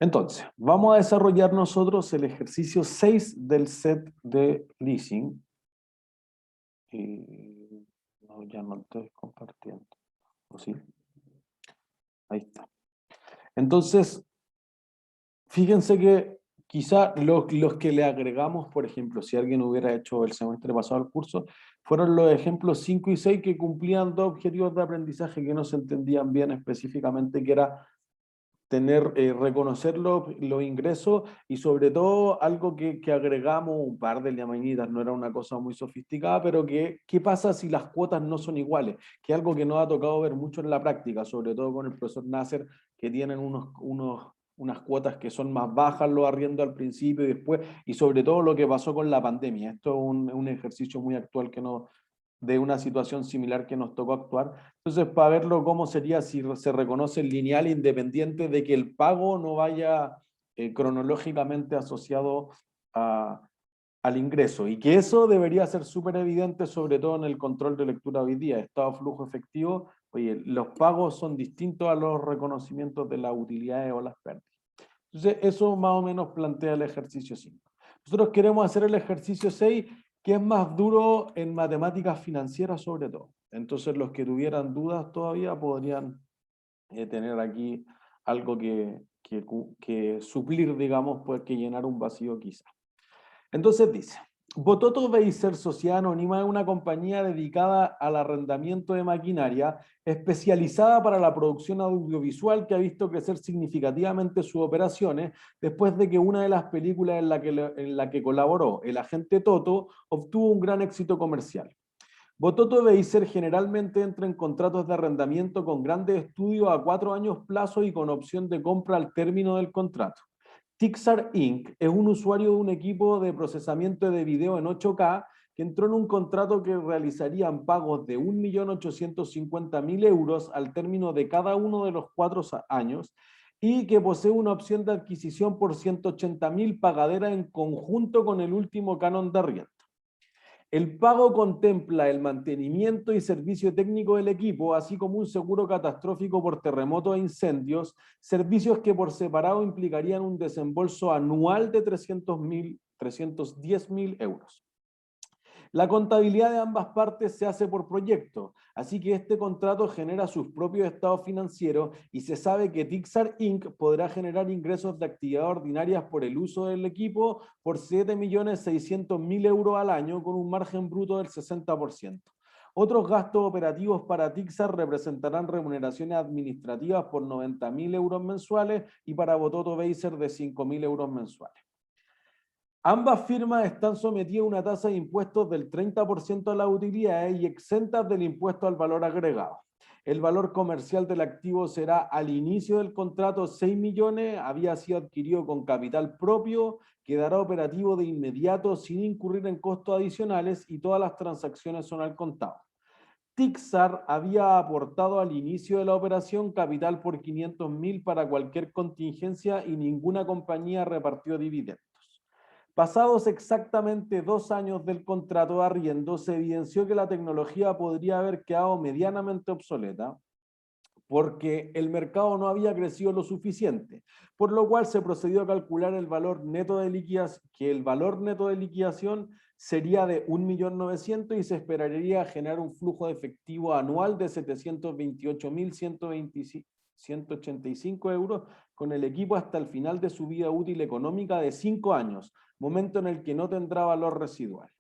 Entonces, vamos a desarrollar nosotros el ejercicio 6 del set de leasing. No, ya no estoy compartiendo. ¿O sí? Ahí está. Entonces, fíjense que quizá los que le agregamos, por ejemplo, si alguien hubiera hecho el semestre pasado el curso, fueron los ejemplos 5 y 6 que cumplían dos objetivos de aprendizaje que no se entendían bien específicamente, que era reconocer los ingresos y sobre todo algo que agregamos, un par de llamañitas, no era una cosa muy sofisticada, pero ¿qué pasa si las cuotas no son iguales? Que es algo que nos ha tocado ver mucho en la práctica, sobre todo con el profesor Nasser, que tienen unas cuotas que son más bajas los arriendos al principio y después, y sobre todo lo que pasó con la pandemia. Esto es un ejercicio muy actual que no, de una situación similar que nos tocó actuar. Entonces, para verlo cómo sería si se reconoce el lineal independiente de que el pago no vaya cronológicamente asociado al ingreso, y que eso debería ser súper evidente, sobre todo en el control de lectura hoy día, estado flujo efectivo. Oye, los pagos son distintos a los reconocimientos de las utilidades o las pérdidas. Entonces, eso más o menos plantea el ejercicio 5. Nosotros queremos hacer el ejercicio 6, que es más duro en matemáticas financieras sobre todo. Entonces, los que tuvieran dudas todavía podrían tener aquí algo que suplir, digamos, pues que llenar un vacío quizá. Entonces dice, Bototo Beiser Sociedad Anónima es una compañía dedicada al arrendamiento de maquinaria especializada para la producción audiovisual que ha visto crecer significativamente sus operaciones después de que una de las películas en la que colaboró, El agente Toto, obtuvo un gran éxito comercial. Bototo Beiser generalmente entra en contratos de arrendamiento con grandes estudios a 4 años plazo y con opción de compra al término del contrato. Tixar Inc. es un usuario de un equipo de procesamiento de video en 8K que entró en un contrato que realizarían pagos de 1.850.000 euros al término de cada uno de los 4 años y que posee una opción de adquisición por 180.000 pagadera en conjunto con el último canon de arriendo. El pago contempla el mantenimiento y servicio técnico del equipo, así como un seguro catastrófico por terremotos e incendios, servicios que por separado implicarían un desembolso anual de 310.000 euros. La contabilidad de ambas partes se hace por proyecto, así que este contrato genera sus propios estados financieros y se sabe que Tixar Inc. podrá generar ingresos de actividad ordinarias por el uso del equipo por 7.600.000 euros al año con un margen bruto del 60%. Otros gastos operativos para Tixar representarán remuneraciones administrativas por 90.000 euros mensuales y para Bototo Beiser de 5.000 euros mensuales. Ambas firmas están sometidas a una tasa de impuestos del 30% a las utilidades y exentas del impuesto al valor agregado. El valor comercial del activo será al inicio del contrato 6 millones, había sido adquirido con capital propio, quedará operativo de inmediato sin incurrir en costos adicionales y todas las transacciones son al contado. Tixar había aportado al inicio de la operación capital por 500.000 para cualquier contingencia y ninguna compañía repartió dividendos. Pasados exactamente 2 años del contrato de arriendo, se evidenció que la tecnología podría haber quedado medianamente obsoleta porque el mercado no había crecido lo suficiente, por lo cual se procedió a calcular el valor neto de liquidación, que el valor neto de liquidación sería de 1.900.000 y se esperaría generar un flujo de efectivo anual de 728.185 euros con el equipo hasta el final de su vida útil económica de 5 años, momento en el que no tendrá valor residual.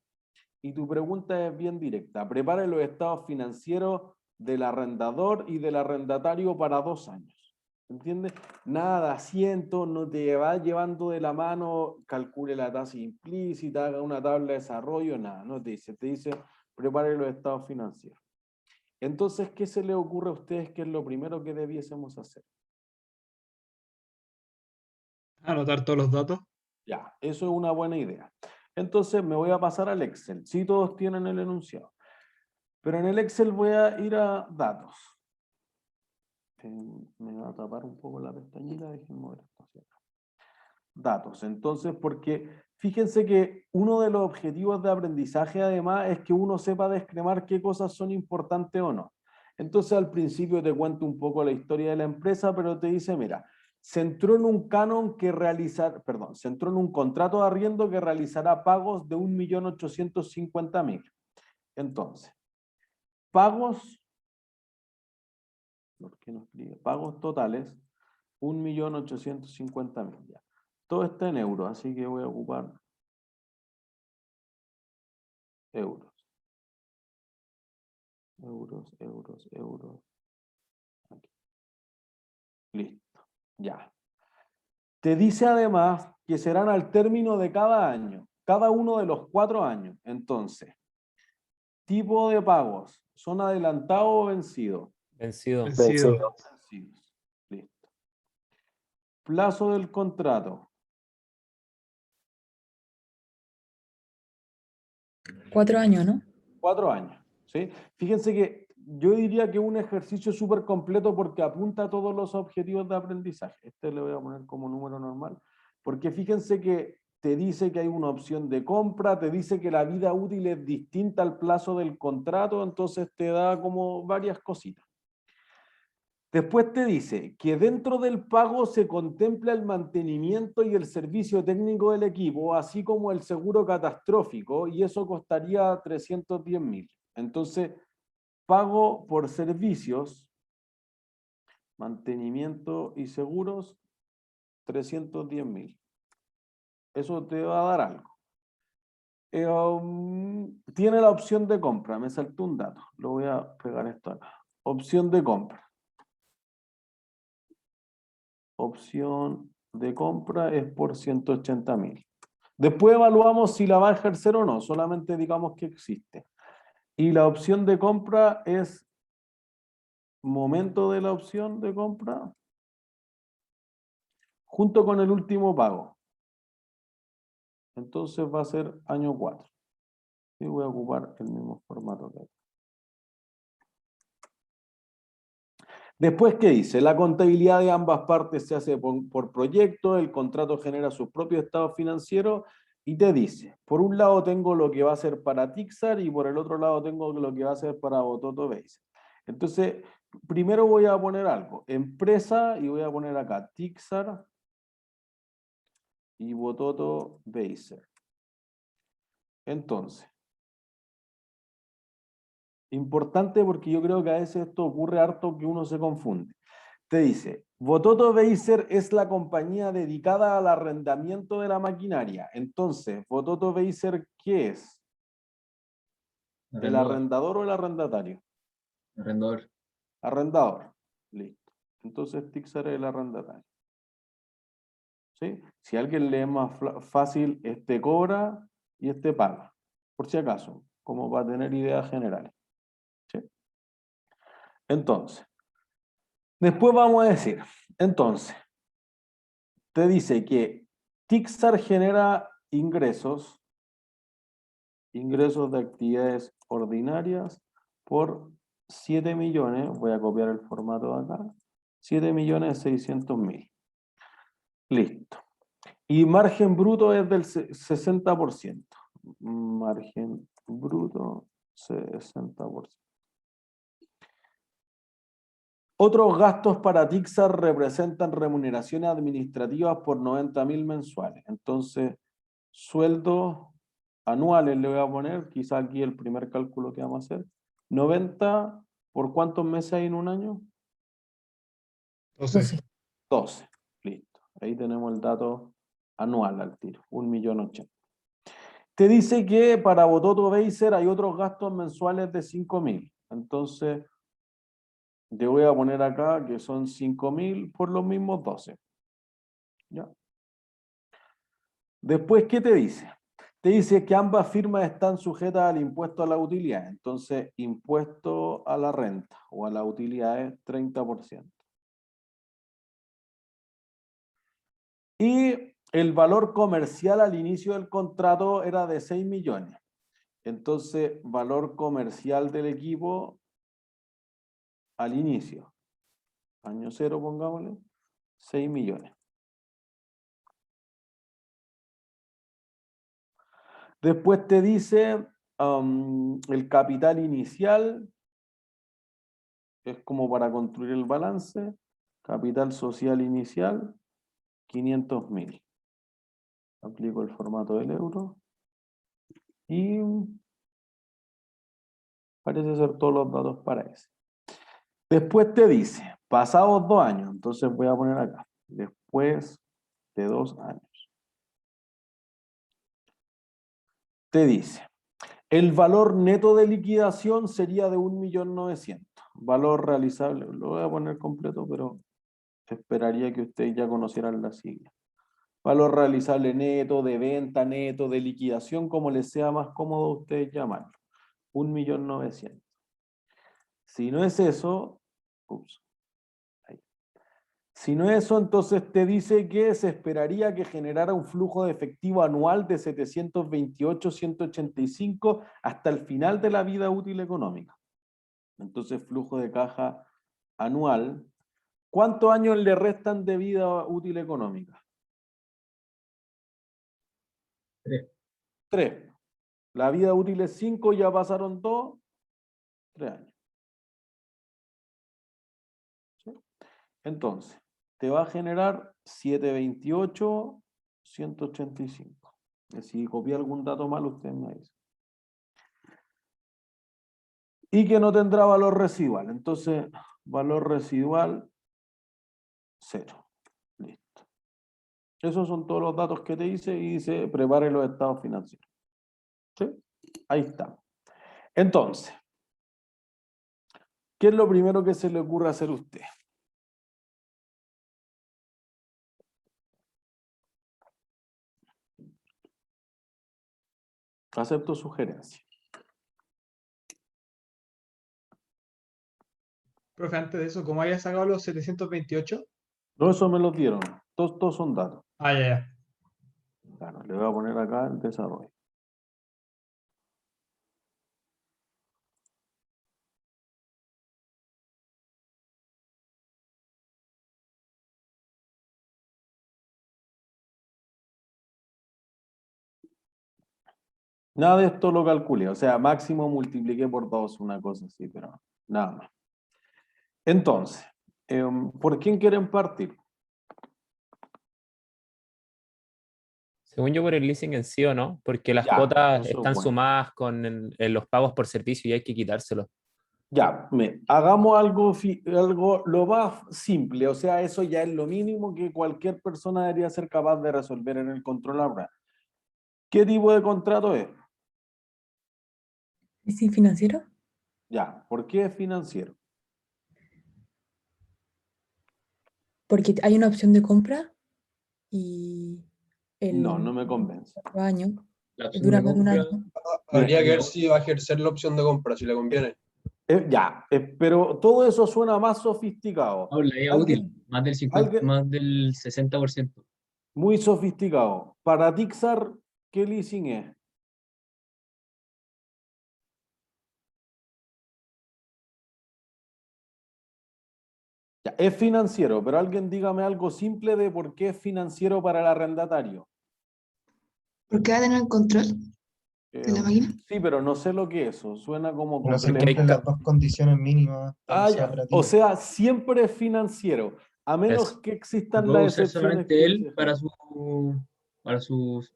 Y tu pregunta es bien directa. Prepare los estados financieros del arrendador y del arrendatario para 2 años. ¿Entiendes? Nada de asiento, no te va llevando de la mano, calcule la tasa implícita, haga una tabla de desarrollo, nada, no te dice prepare los estados financieros. Entonces, ¿qué se le ocurre a ustedes que es lo primero que debiésemos hacer? Anotar todos los datos. Ya, eso es una buena idea. Entonces me voy a pasar al Excel. Sí, todos tienen el enunciado. Pero en el Excel voy a ir a datos. Me va a tapar un poco la pestañita, déjenme ver esto hacia acá. Datos. Entonces, porque fíjense que uno de los objetivos de aprendizaje además es que uno sepa descremar qué cosas son importantes o no. Entonces al principio te cuento un poco la historia de la empresa, pero te dice, mira, se entró en un canon que realizar, perdón, se entró en un contrato de arriendo que realizará pagos de 1.850.000. Entonces, pagos, ¿por qué no escribe? Pagos totales, 1.850.000. Ya. Todo está en euros, así que voy a ocupar euros. Euros. Aquí. Listo. Ya. Te dice además que serán al término de cada año, cada uno de los 4 años. Entonces, tipo de pagos, ¿son adelantados o vencidos? Vencido. Vencido. Vencidos. Listo. Plazo del contrato. 4 años, ¿no? 4 años. ¿Sí? Fíjense que yo diría que es un ejercicio súper completo porque apunta a todos los objetivos de aprendizaje. Este le voy a poner como número normal. Porque fíjense que te dice que hay una opción de compra, te dice que la vida útil es distinta al plazo del contrato, entonces te da como varias cositas. Después te dice que dentro del pago se contempla el mantenimiento y el servicio técnico del equipo, así como el seguro catastrófico, y eso costaría 310.000. Entonces, pago por servicios, mantenimiento y seguros, 310.000. Eso te va a dar algo. Tiene la opción de compra, me saltó un dato, lo voy a pegar esto acá. Opción de compra. Opción de compra es por 180.000. Después evaluamos si la va a ejercer o no, solamente digamos que existe. Y la opción de compra es momento de la opción de compra junto con el último pago. Entonces va a ser año 4. Y voy a ocupar el mismo formato que aquí. Después, ¿qué dice? La contabilidad de ambas partes se hace por proyecto, el contrato genera sus propios estados financieros y te dice, por un lado tengo lo que va a ser para Tixar y por el otro lado tengo lo que va a ser para Bototo Base. Entonces, primero voy a poner algo, empresa, y voy a poner acá Tixar y Bototo Base. Entonces, importante porque yo creo que a veces esto ocurre harto que uno se confunde. Te dice, Bototo Beiser es la compañía dedicada al arrendamiento de la maquinaria. Entonces, Bototo Beiser, ¿qué es? ¿El Arrendador. arrendador o el arrendatario? Arrendador. Arrendador. Listo. Entonces, Tixar es el arrendatario. ¿Sí? Si a alguien le es más fácil, este cobra y este paga. Por si acaso, como para tener ideas generales. ¿Sí? Entonces, después vamos a decir, entonces, te dice que Tixar genera ingresos de actividades ordinarias por 7 millones, voy a copiar el formato de acá, 7.600.000. Listo. Y margen bruto es del 60%. Margen bruto, 60%. Otros gastos para Tixar representan remuneraciones administrativas por 90.000 mensuales. Entonces, sueldos anuales le voy a poner, quizá aquí el primer cálculo que vamos a hacer. 90, ¿por cuántos meses hay en un año? 12. 12. Listo. Ahí tenemos el dato anual al tiro, 1.080.000. Te dice que para Bototo Beiser hay otros gastos mensuales de 5.000. Entonces, te voy a poner acá que son 5.000 por los mismos 12. ¿Ya? Después, ¿qué te dice? Te dice que ambas firmas están sujetas al impuesto a la utilidad. Entonces, impuesto a la renta o a la utilidad es 30%. Y el valor comercial al inicio del contrato era de 6 millones. Entonces, valor comercial del equipo al inicio. Año 0, pongámosle, 6 millones. Después te dice el capital inicial, es como para construir el balance, Capital social inicial, 500.000. Aplico el formato del euro. Y parece ser todos los datos para ese. Después te dice, pasados 2 años, entonces voy a poner acá, después de 2 años. Te dice, el valor neto de liquidación sería de 1.900.000. Valor realizable, lo voy a poner completo, pero esperaría que ustedes ya conocieran la sigla. Valor realizable neto, de venta neto, de liquidación, como les sea más cómodo a ustedes llamarlo. 1.900.000. Si no es eso, si no es eso, entonces te dice que se esperaría que generara un flujo de efectivo anual de 728.185 hasta el final de la vida útil económica. Entonces, flujo de caja anual. ¿Cuántos años le restan de vida útil económica? 3. 3. La vida útil es 5, ya pasaron 2, 3 años. ¿Sí? Entonces, te va a generar 728.185. Si copié algún dato mal, usted me dice. Y que no tendrá valor residual. Entonces, valor residual, 0. Listo. Esos son todos los datos que te dice y dice, prepare los estados financieros. ¿Sí? Ahí está. Entonces, ¿qué es lo primero que se le ocurre hacer a usted? Acepto sugerencia. Profe, antes de eso, ¿cómo haya sacado los 728? No, eso me lo dieron. Todos son datos. Ah, ya, ya. Claro, le voy a poner acá el desarrollo. Nada de esto lo calculé. O sea, máximo multipliqué por 2, una cosa así, pero nada más. Entonces, ¿por quién quieren partir? Según yo, por el leasing en sí o no, porque las Ya, cuotas eso es están bueno. sumadas con en los pagos por servicio y hay que quitárselos. Ya, hagamos algo lo más simple, o sea, eso ya es lo mínimo que cualquier persona debería ser capaz de resolver en el control laboral. ¿Qué tipo de contrato es? ¿Leasing financiero? Ya, ¿por qué es financiero? Porque hay una opción de compra y No, no el me convence. 4 años La opción dura de más de un compra, año. Habría que ver Mira, si va a ejercer la opción de compra, si le conviene. Pero todo eso suena más sofisticado. no, la vida útil, Alguien, más del 50, alguien más del 60%. muy sofisticado. Para Tixar, ¿qué leasing es? Ya, es financiero, pero alguien dígame algo simple de por qué es financiero para el arrendatario. Porque va a tener el control de la máquina. Sí, pero no sé lo que es eso. Suena como No se complejo. cumplen las dos condiciones mínimas para Ah, que sea ya. O operativo. sea, siempre es financiero, a menos Eso. que Lo existan puede las usar excepciones solamente que él dice Jaime. para sus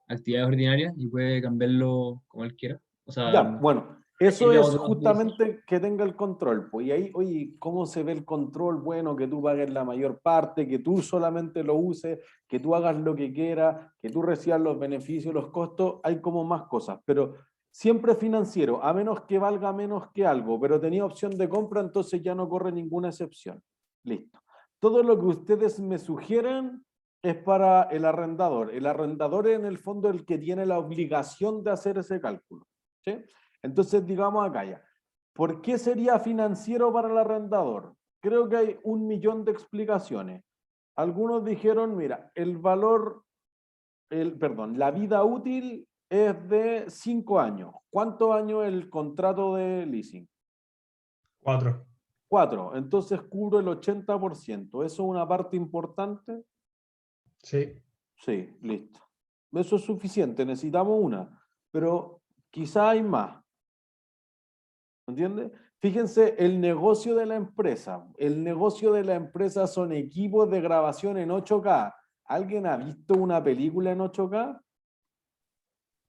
actividades ordinarias y puede cambiarlo como él quiera. O Ya, sea, bueno, eso irle a es otros leasing. justamente que tenga el control. Pues, y ahí, oye, ¿cómo se ve el control? Bueno, que tú pagues la mayor parte, que tú solamente lo uses, que tú hagas lo que quieras, que tú recibas los beneficios, los costos, hay como más cosas, pero siempre financiero, a menos que valga menos que algo, pero tenía opción de compra, entonces ya no corre ninguna excepción. Listo. Todo lo que ustedes me sugieran es para el arrendador. El arrendador es en el fondo el que tiene la obligación de hacer ese cálculo. ¿Sí? Entonces, digamos acá ya, ¿por qué sería financiero para el arrendador? Creo que hay 1.000.000 de explicaciones. Algunos dijeron, mira, la vida útil es de 5 años. ¿Cuántos años el contrato de leasing? 4. 4. Entonces cubro el 80%. ¿Eso es una parte importante? Sí. Sí, listo. Eso es suficiente, necesitamos una, pero quizá hay más. ¿Entiendes? Fíjense, el negocio de la empresa. El negocio de la empresa son equipos de grabación en 8K. ¿Alguien ha visto una película en 8K?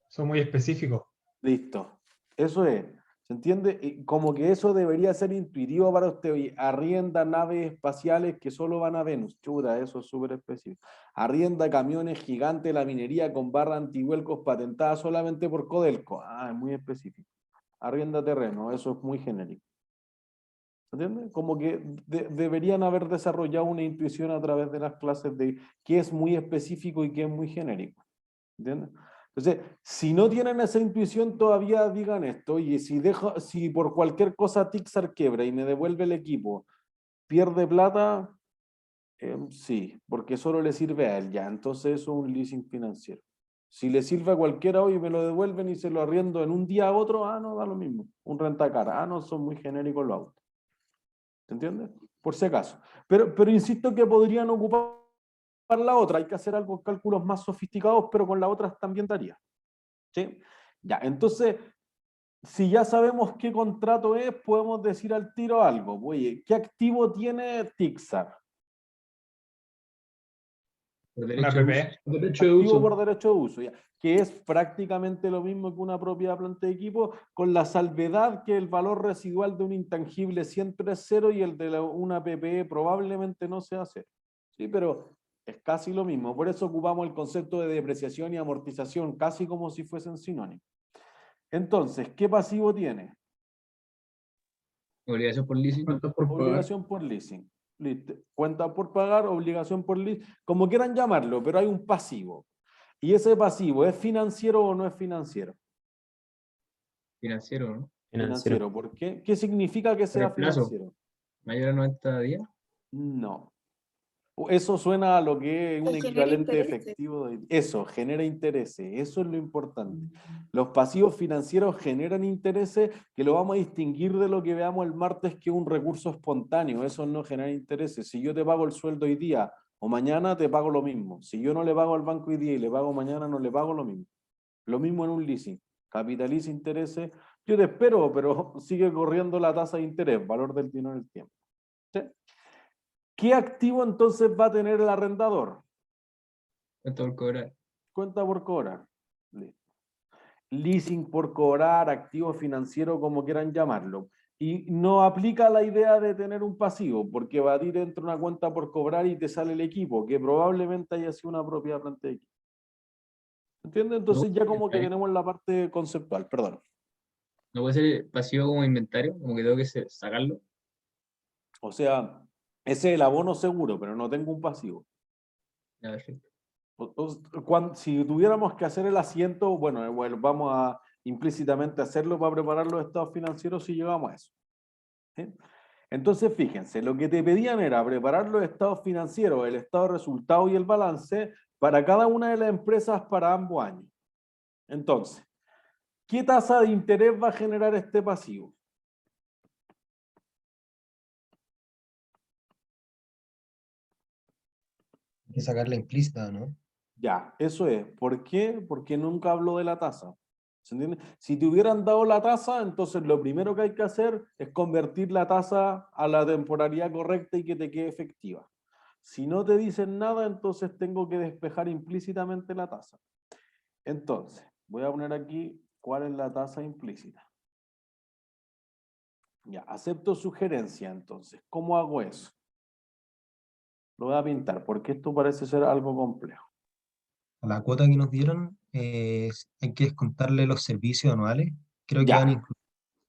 Son muy específicos. Listo. Eso es. ¿Se entiende? Y como que eso debería ser intuitivo para usted. Oye, arrienda naves espaciales que solo van a Venus. Chuta, eso es súper específico. Arrienda camiones gigantes de la minería con barra antihuelcos patentada solamente por Codelco. Ah, es muy específico. Arrienda terreno, eso es muy genérico. ¿Entiendes? Como que deberían haber desarrollado una intuición a través de las clases de qué es muy específico y qué es muy genérico. ¿Entiendes? Entonces, si no tienen esa intuición, todavía digan esto. Oye, si por cualquier cosa Tixar quiebra y me devuelve el equipo, ¿pierde plata? Sí, porque solo le sirve a él ya. Entonces eso es un leasing financiero. Si le sirve a cualquiera hoy y me lo devuelven y se lo arriendo en un día a otro, no, da lo mismo. Un rentacar, no, son muy genéricos los autos. ¿Se entiende? Por si acaso. Pero insisto que podrían ocupar la otra. Hay que hacer algo, cálculos más sofisticados, pero con la otra también daría. ¿Sí? Ya, entonces, si ya sabemos qué contrato es, podemos decir al tiro algo. Oye, ¿qué activo tiene Tixar? Por Una derecho de uso. PP. Derecho de Activo uso. por derecho de uso, ya, que es prácticamente lo mismo que una propiedad planta de equipo, con la salvedad que el valor residual de un intangible siempre es cero y el de una PPE probablemente no sea cero. Sí, pero es casi lo mismo. Por eso ocupamos el concepto de depreciación y amortización, casi como si fuesen sinónimos. Entonces, ¿qué pasivo tiene? Obligación por leasing. ¿Cuánto por pagar? Obligación por leasing. Listo. Cuenta por pagar, obligación por leasing, como quieran llamarlo, pero hay un pasivo. ¿Y ese pasivo es financiero o no es financiero? Financiero, ¿no? Financiero. ¿Por qué? ¿Qué significa que Por sea el plazo. financiero? Mayor a 90 días. No. Eso suena a lo que es un Que genera equivalente intereses. efectivo. Eso, genera intereses. Eso es lo importante. Los pasivos financieros generan intereses que lo vamos a distinguir de lo que veamos el martes, que es un recurso espontáneo. Eso no genera intereses. Si yo te pago el sueldo hoy día o mañana, te pago lo mismo. Si yo no le pago al banco hoy día y le pago mañana, no le pago lo mismo. Lo mismo en un leasing. Capitaliza intereses. Yo te espero, pero sigue corriendo la tasa de interés, valor del dinero en el tiempo. ¿Sí? ¿Qué activo entonces va a tener el arrendador? ¿Cuánto por cobrar? Cuenta por cobrar. Listo. Leasing por cobrar, activo financiero, como quieran llamarlo. Y no aplica la idea de tener un pasivo, porque va a ir dentro de una cuenta por cobrar y te sale el equipo, que probablemente haya sido una propiedad planta de equipo. ¿Entiendes? Entonces ya como que tenemos la parte conceptual, perdón. ¿No puede ser pasivo como inventario? Como que tengo que sacarlo. O sea, ese es el abono seguro, pero no tengo un pasivo. Ya, perfecto. Si tuviéramos que hacer el asiento, bueno, vamos a implícitamente hacerlo para preparar los estados financieros si llegamos a eso. ¿Sí? Entonces, fíjense, lo que te pedían era preparar los estados financieros, el estado de resultados y el balance para cada una de las empresas para ambos años. Entonces, ¿qué tasa de interés va a generar este pasivo? Hay que sacarla implícita, ¿no? Ya, eso es. ¿Por qué? Porque nunca hablo de la tasa. ¿Se entiende? Si te hubieran dado la tasa, entonces lo primero que hay que hacer es convertir la tasa a la temporalidad correcta y que te quede efectiva. Si no te dicen nada, entonces tengo que despejar implícitamente la tasa. Entonces, voy a poner aquí cuál es la tasa implícita. Ya, acepto sugerencia entonces. ¿Cómo hago eso? Lo voy a pintar porque esto parece ser algo complejo. A la cuota que nos dieron, hay que descontarle los servicios anuales. Creo que van Ya, incluidos,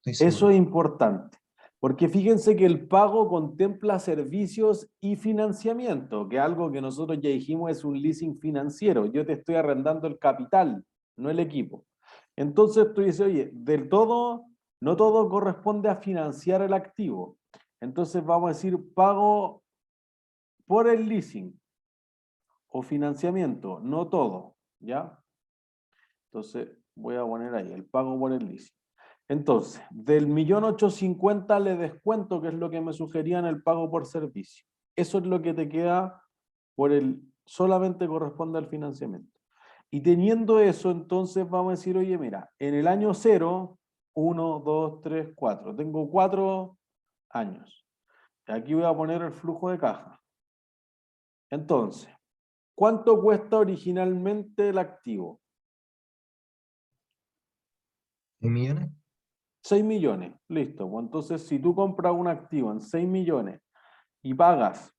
estoy eso seguro. es importante. Porque fíjense que el pago contempla servicios y financiamiento, que algo que nosotros ya dijimos es un leasing financiero. Yo te estoy arrendando el capital, no el equipo. Entonces tú dices, oye, del todo, no todo corresponde a financiar el activo. Entonces vamos a decir pago por el leasing o financiamiento, no todo, ¿ya? Entonces voy a poner ahí el pago por el leasing. Entonces, del 1.850.000 le descuento, que es lo que me sugerían el pago por servicio. Eso es lo que te queda por solamente corresponde al financiamiento. Y teniendo eso, entonces vamos a decir, oye, mira, en el año 0, 1, 2, 3, 4. Tengo 4 años. Aquí voy a poner el flujo de caja. Entonces, ¿cuánto cuesta originalmente el activo? 6 millones. 6 millones, listo. Pues entonces, si tú compras un activo en 6 millones y pagas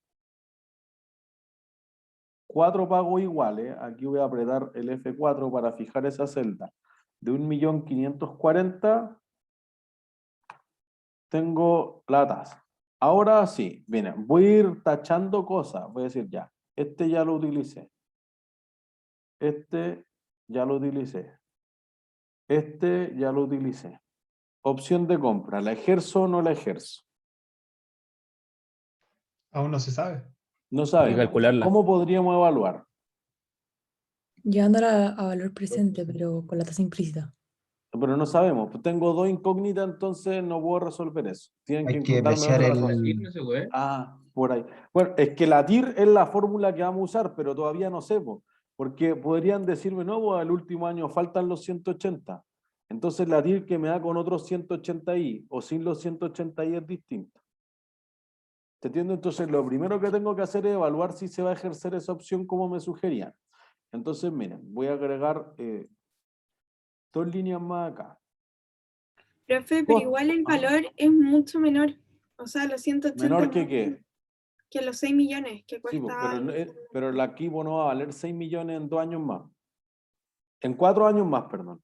4 pagos iguales, aquí voy a apretar el F4 para fijar esa celda, de 1.540.000, tengo la tasa. Ahora sí, miren, voy a ir tachando cosas, voy a decir ya, este ya lo utilicé, este ya lo utilicé, este ya lo utilicé. Opción de compra, ¿la ejerzo o no la ejerzo? Aún no se sabe. No sabemos. calcularla. ¿Cómo podríamos evaluar? Llevándola a valor presente, pero con la tasa implícita. Pero no sabemos. Pues tengo 2 incógnitas, entonces no puedo resolver eso. Tienen Hay que que darme depreciar otra Sí, razón. no se puede. Ah, por ahí. Bueno, es que la TIR es la fórmula que vamos a usar, pero todavía no sé, po, porque podrían decirme, no, pues el último año faltan los 180. Entonces la TIR que me da con otros 180i o sin los 180i es distinta. ¿Te entiendes? Entonces lo primero que tengo que hacer es evaluar si se va a ejercer esa opción como me sugerían. Entonces, miren, voy a agregar 2 líneas más acá. Profe, pero Costo. igual el valor es mucho menor. O sea, los 180 ¿Menor que más qué? que los 6 millones que Sí, pues, cuesta. pero el activo no va a valer 6 millones en 2 años más. En 4 años más, perdón.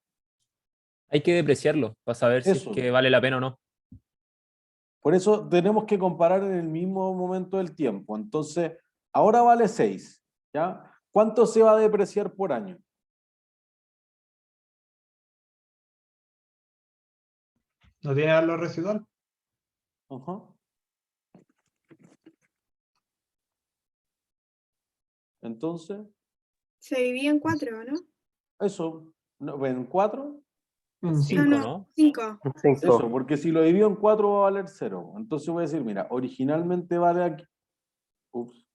Hay que depreciarlo para saber si es Eso. que vale la pena o no. Por eso tenemos que comparar en el mismo momento del tiempo. Entonces, ahora vale 6, ¿ya? ¿Cuánto se va a depreciar por año? ¿No tiene valor residual? Ajá. Entonces, Se divide en 4, ¿no? eso, ¿no? ¿En 4? Mm, Ah, Cinco, no, ¿no? 5. Eso, porque si lo divido en 4 va a valer 0. Entonces voy a decir, mira, originalmente vale aquí. Ups.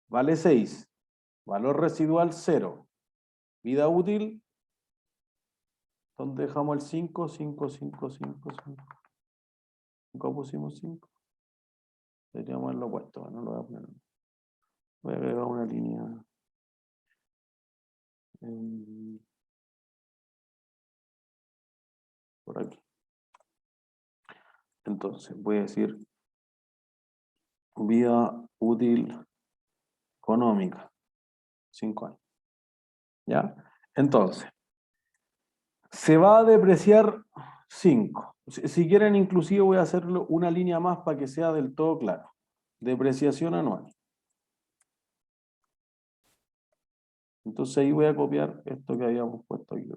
Vale 6. Valor residual 0. Vida útil. ¿Dónde dejamos el 5? 5, 5, 5, 5. Nunca pusimos 5. Deberíamos haberlo puesto. Bueno, lo voy a poner. Voy a agregar una línea. Por aquí. Entonces, voy a decir vida útil económica. 5 años. ¿Ya? Entonces, se va a depreciar 5. Si quieren, inclusive voy a hacerlo una línea más para que sea del todo claro. Depreciación anual. Entonces ahí voy a copiar esto que habíamos puesto aquí.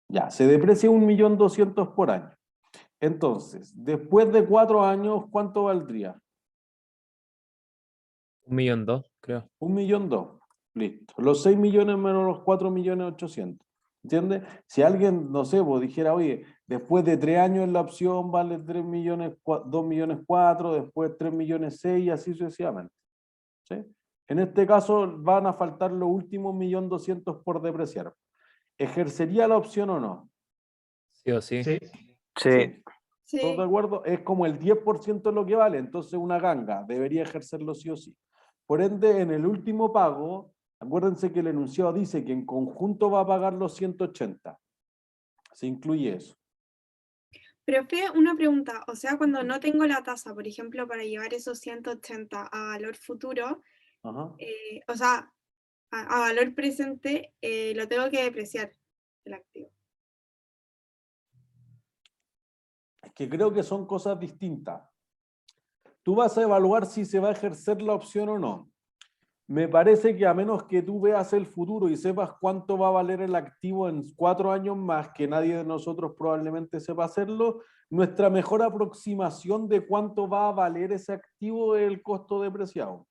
Ya, se deprecia 1.200.000 por año. Entonces, después de 4 años, ¿cuánto valdría? 1.200.000, creo. 1.200.000. Listo. Los 6 millones menos los 4.800.000. ¿Entiendes? Si alguien, no sé, pues dijera, oye, después de 3 años en la opción vale 3 millones, 2 millones 4, después 3 millones 6 y así sucesivamente. ¿Sí? En este caso van a faltar los últimos 1.200.000 por depreciar. ¿Ejercería la opción o no? Sí o sí. Sí. Sí. Sí. ¿Todos de acuerdo? Es como el 10% de lo que vale, entonces una ganga debería ejercerlo sí o sí. Por ende, en el último pago, acuérdense que el enunciado dice que en conjunto va a pagar los 180. Se incluye eso. Profe, una pregunta. O sea, cuando no tengo la tasa, por ejemplo, para llevar esos 180 a valor futuro, Ajá. o sea, a valor presente, lo tengo que depreciar el activo. Es que creo que son cosas distintas. Tú vas a evaluar si se va a ejercer la opción o no. Me parece que a menos que tú veas el futuro y sepas cuánto va a valer el activo en 4 años más, que nadie de nosotros probablemente sepa hacerlo, nuestra mejor aproximación de cuánto va a valer ese activo es el costo depreciado.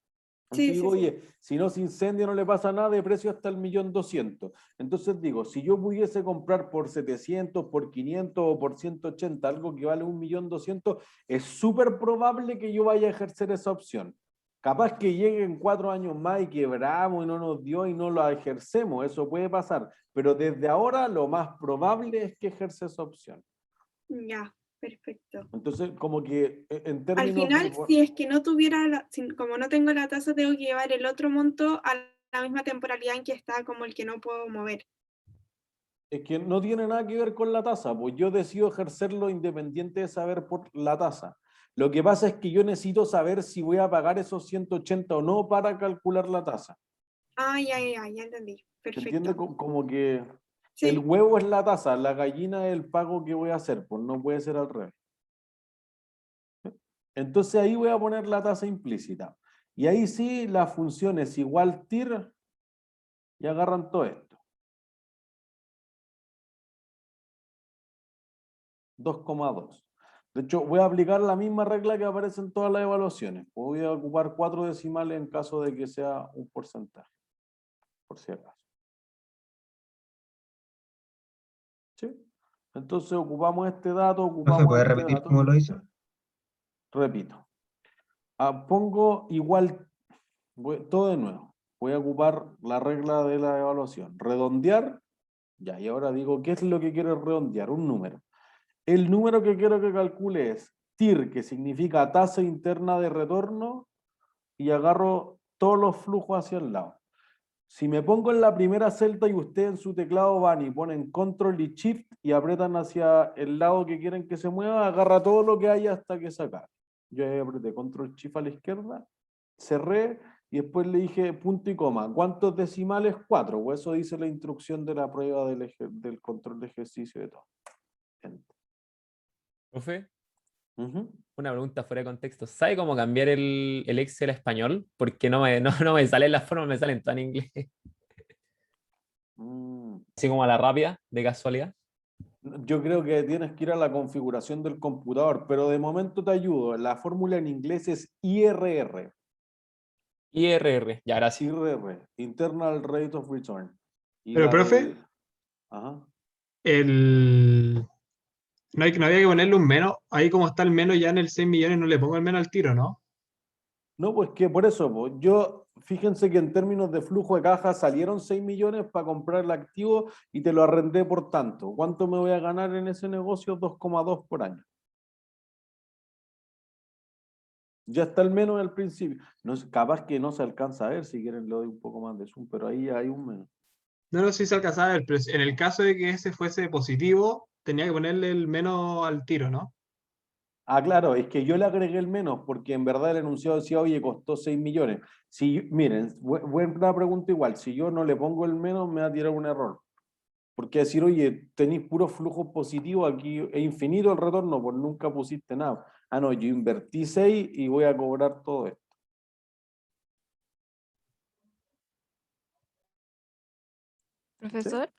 Sí, Entonces digo, sí, sí. oye, si no se incendia, no le pasa nada, de precio hasta el 1.200.000. Entonces digo, si yo pudiese comprar por 700, por 500 o por 180, algo que vale 1.200.000, es súper probable que yo vaya a ejercer esa opción. Capaz que lleguen 4 años más y quebramos y no nos dio y no lo ejercemos, eso puede pasar, pero desde ahora lo más probable es que ejerce esa opción. Ya, perfecto. Entonces, como que en Al términos final, de... si es que no tuviera, como no tengo la tasa, tengo que llevar el otro monto a la misma temporalidad en que está como el que no puedo mover. Es que no tiene nada que ver con la tasa, pues yo decido ejercerlo independiente de saber por la tasa. Lo que pasa es que yo necesito saber si voy a pagar esos 180 o no para calcular la tasa. Ah, ya entendí. ¿Se entiende? Perfecto. Como que el Sí, huevo es la tasa, la gallina es el pago que voy a hacer, pues no puede ser al revés. Entonces ahí voy a poner la tasa implícita. Y ahí sí la función es igual TIR y agarran todo esto. 2,2. De hecho, voy a aplicar la misma regla que aparece en todas las evaluaciones. Voy a ocupar 4 decimales en caso de que sea un porcentaje, por si acaso. ¿Sí? Entonces ocupamos este dato, ¿No se ocupamos puede este repetir dato. cómo lo hizo? Repito. Pongo igual, todo de nuevo. Voy a ocupar la regla de la evaluación. Redondear. Ya, y ahora digo, ¿qué es lo que quiero redondear? Un número. El número que quiero que calcule es TIR, que significa tasa interna de retorno, y agarro todos los flujos hacia el lado. Si me pongo en la primera celda y ustedes en su teclado van y ponen Control y Shift y apretan hacia el lado que quieren que se mueva, agarra todo lo que hay hasta que se acabe. Yo ahí apreté Control Shift a la izquierda, cerré y después le dije punto y coma. ¿Cuántos decimales? 4. Pues eso dice la instrucción de la prueba del control de ejercicio de todo. Enter. Profe, Ujú. una pregunta fuera de contexto. ¿Sabe cómo cambiar el Excel a español? Porque no me salen las formas, me salen todo en inglés. Mm. Así como a la rápida, de casualidad. Yo creo que tienes que ir a la configuración del computador, pero de momento te ayudo. La fórmula en inglés es IRR. IRR, ya, gracias. IRR, Internal Rate of Return. Y Pero, la profe, Ajá. no había que ponerle un menos. Ahí como está el menos ya en el 6 millones, no le pongo el menos al tiro, ¿no? No, pues que por eso, pues, fíjense que en términos de flujo de caja salieron 6 millones para comprar el activo y te lo arrendé por tanto. ¿Cuánto me voy a ganar en ese negocio? 2,2 por año. Ya está el menos al principio. No, capaz que no se alcanza a ver, si quieren le doy un poco más de zoom, pero ahí hay un menos. No, no sé si se alcanzaba a ver, pero en el caso de que ese fuese positivo, tenía que ponerle el menos al tiro, ¿no? Ah, claro, es que yo le agregué el menos porque en verdad el enunciado decía, oye, costó 6 millones. Si, miren, buena pregunta igual, si yo no le pongo el menos me va a tirar un error. Porque decir, oye, tenéis puro flujo positivo, aquí es infinito el retorno, pues nunca pusiste nada. Ah, no, yo invertí 6 y voy a cobrar todo esto. Profesor,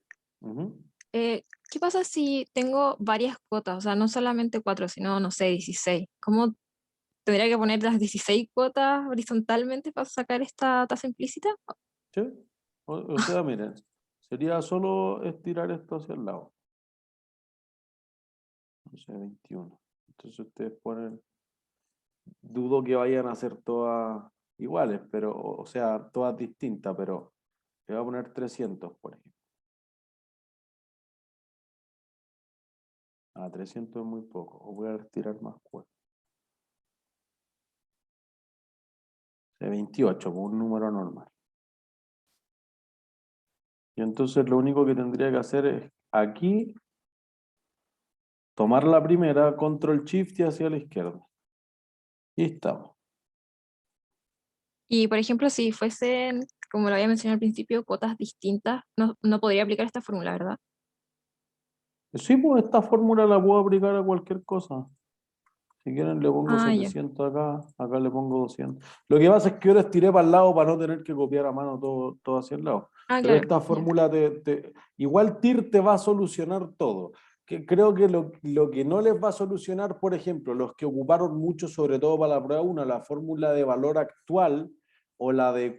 Ujú. ¿qué pasa si tengo varias cuotas? O sea, no solamente 4, sino, no sé, 16. ¿Cómo tendría que poner las 16 cuotas horizontalmente para sacar esta tasa implícita? ¿Sí? O sea, miren, sería solo estirar esto hacia el lado. No sé, 21. Entonces ustedes ponen, dudo que vayan a ser todas iguales, pero, o sea, todas distintas, pero le voy a poner 300, por ejemplo. 300 es muy poco, o voy a estirar más cuotas. 28, con un número normal. Y entonces lo único que tendría que hacer es aquí tomar la primera, Control Shift y hacia la izquierda. Y estamos. Y, por ejemplo, si fuesen, como lo había mencionado al principio, cuotas distintas, no podría aplicar esta fórmula, ¿verdad? Sí, pues esta fórmula la puedo aplicar a cualquier cosa. Si quieren le pongo Ah, ya. 700 acá, acá le pongo 200. Lo que pasa es que ahora estiré para el lado para no tener que copiar a mano todo hacia el lado. Ah, Pero claro. esta Ya. fórmula igual TIR te va a solucionar todo. Creo que lo que no les va a solucionar, por ejemplo, los que ocuparon mucho, sobre todo para la prueba 1, la fórmula de valor actual o la de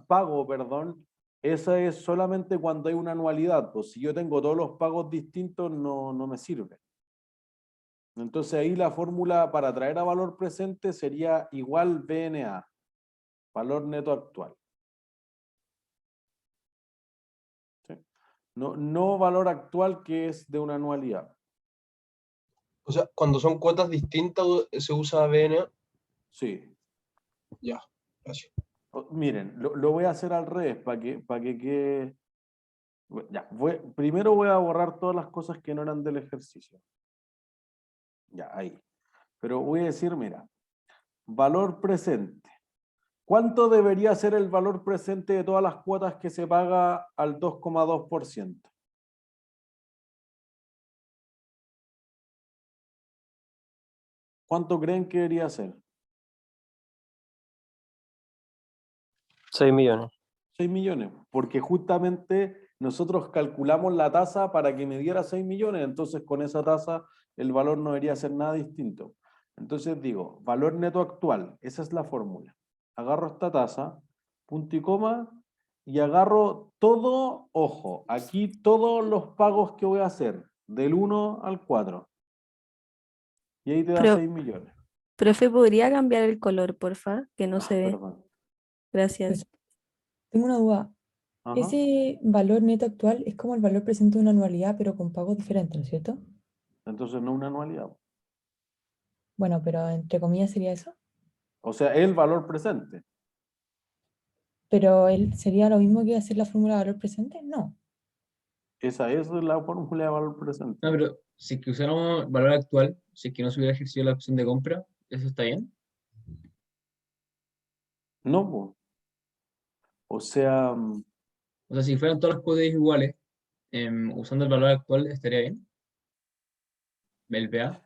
pago, perdón, esa es solamente cuando hay una anualidad. Pues si yo tengo todos los pagos distintos, no me sirve. Entonces ahí la fórmula para traer a valor presente sería igual BNA. valor neto actual. ¿Sí? No valor actual que es de una anualidad. O sea, cuando son cuotas distintas se usa BNA. Sí. Ya, gracias. Miren, lo voy a hacer al revés para que quede. Ya, primero voy a borrar todas las cosas que no eran del ejercicio. Ya, ahí. Pero voy a decir, mira, valor presente. ¿Cuánto debería ser el valor presente de todas las cuotas que se paga al 2,2%? ¿Cuánto creen que debería ser? 6 millones. 6 millones, porque justamente nosotros calculamos la tasa para que me diera 6 millones, entonces con esa tasa el valor no debería ser nada distinto. Entonces digo, valor neto actual, esa es la fórmula. Agarro esta tasa, punto y coma, y agarro todo, ojo, aquí todos los pagos que voy a hacer, del 1 al 4. Y ahí te da 6 millones. Profe, ¿podría cambiar el color, porfa? Que no Ah, se ve. perdón. Gracias. Tengo una duda. Ajá. Ese valor neto actual es como el valor presente de una anualidad, pero con pagos diferentes, ¿no es cierto? Entonces no una anualidad. Bueno, pero entre comillas sería eso. O sea, el valor presente. Pero ¿sería lo mismo que hacer la fórmula de valor presente? No. Esa es la fórmula de valor presente. No, pero si es que usáramos valor actual, si es que no se hubiera ejercido la opción de compra, ¿eso está bien? No, po. O sea, O sea, si fueran todas las cuotas iguales, usando el valor actual, ¿estaría bien? ¿El BA?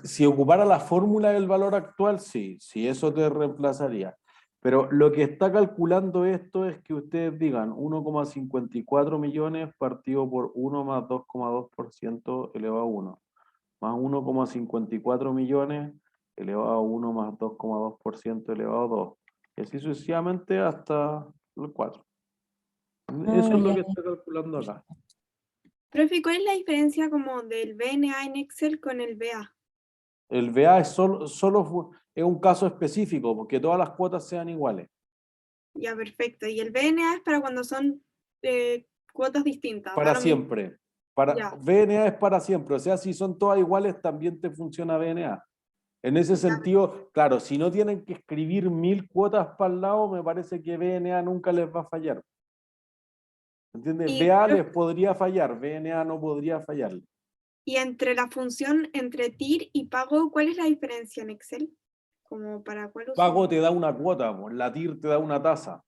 si ocupara la fórmula del valor actual, sí, eso te reemplazaría. Pero lo que está calculando esto es que ustedes digan 1,54 millones partido por 1 más 2,2% elevado a 1, más 1,54 millones elevado a 1 más 2,2% elevado a 2. Y así sucesivamente hasta el 4. Eso es lo ya. que está calculando acá. Profe, ¿cuál es la diferencia como del BNA en Excel con el BA? El BA es es un caso específico, porque todas las cuotas sean iguales. Ya, perfecto. Y el BNA es para cuando son cuotas distintas. Para da lo mismo. siempre. Ya. BNA es para siempre. O sea, si son todas iguales, también te funciona BNA. En ese sentido, claro, si no tienen que escribir 1000 cuotas para el lado, me parece que BNA nunca les va a fallar. ¿Entiendes? Y, BA profe, les podría fallar, BNA no podría fallarle. y entre la función entre TIR y pago, ¿cuál es la diferencia en Excel? Como para cuál uso. Pago te da una cuota, pues, la TIR te da una tasa.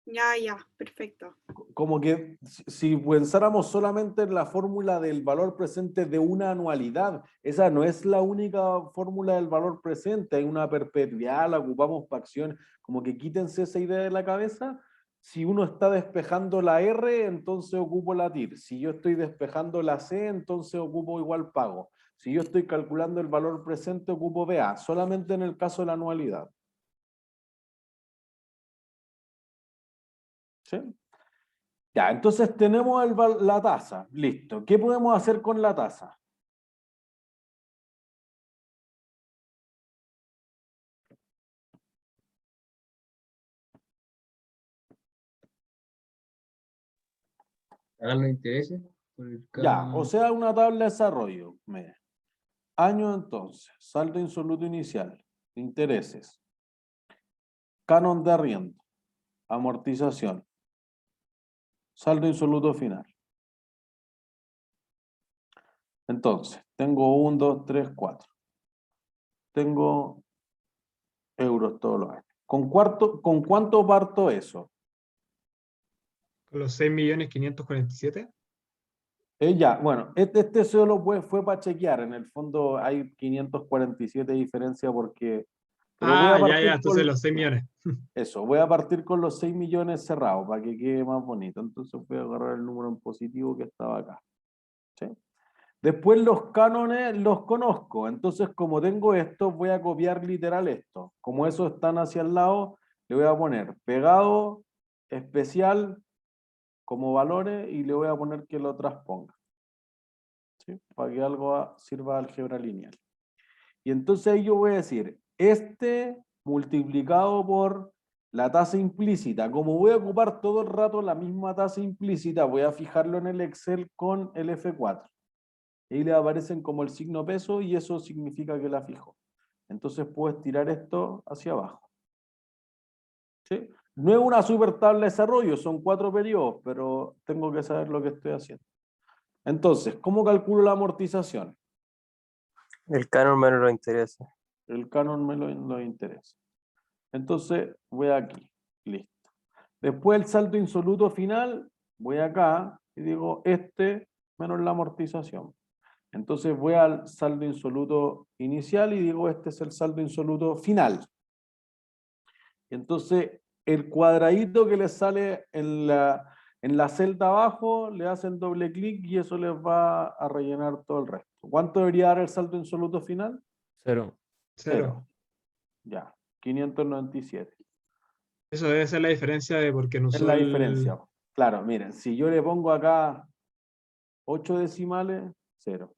Ya, perfecto. Como que si pensáramos solamente en la fórmula del valor presente de una anualidad, esa no es la única fórmula del valor presente, hay una perpetuidad, la ocupamos para acciones, como que quítense esa idea de la cabeza. Si uno está despejando la R, entonces ocupo la TIR. Si yo estoy despejando la C, entonces ocupo igual pago. Si yo estoy calculando el valor presente, ocupo BA, solamente en el caso de la anualidad. ¿Sí? Ya, entonces tenemos la tasa, listo. ¿Qué podemos hacer con la tasa? ¿Pagar los intereses? Ya, o sea, una tabla de desarrollo. Mira. Año entonces, saldo insoluto inicial, intereses, canon de arriendo, amortización, saldo insoluto final. Entonces, tengo 1, 2, 3, 4. Tengo euros todos los años. ¿Con cuánto parto eso? Con los 6.547.000. Ya, bueno, este solo fue para chequear. En el fondo hay 547 diferencia porque... Pero voy a Ya, partir entonces con, los 6 millones. eso, voy a partir con los 6 millones cerrados para que quede más bonito. Entonces voy a agarrar el número en positivo que estaba acá. ¿Sí? Después los cánones los conozco. Entonces, como tengo esto, voy a copiar literal esto. Como esos están hacia el lado, le voy a poner pegado, especial, como valores, y le voy a poner que lo transponga. ¿Sí? Para que algo sirva de álgebra lineal. Y entonces ahí yo voy a decir, este multiplicado por la tasa implícita. Como voy a ocupar todo el rato la misma tasa implícita, voy a fijarlo en el Excel con el F4. Ahí le aparecen como el signo peso y eso significa que la fijo. Entonces puedo estirar esto hacia abajo. ¿Sí? No es una super tabla de desarrollo, son 4 periodos, pero tengo que saber lo que estoy haciendo. Entonces, ¿cómo calculo la amortización? El canon menos los intereses. El canon me lo interesa. Entonces, voy aquí. Listo. Después el saldo insoluto final, voy acá y digo este menos la amortización. Entonces voy al saldo insoluto inicial y digo este es el saldo insoluto final. Entonces el cuadradito que les sale en la celda abajo, le hacen doble clic y eso les va a rellenar todo el resto. ¿Cuánto debería dar el saldo insoluto final? 0. 0. Ya, 597. Eso debe ser la diferencia de porque no Es usó la el... diferencia. Claro, miren, si yo le pongo acá 8 decimales, 0.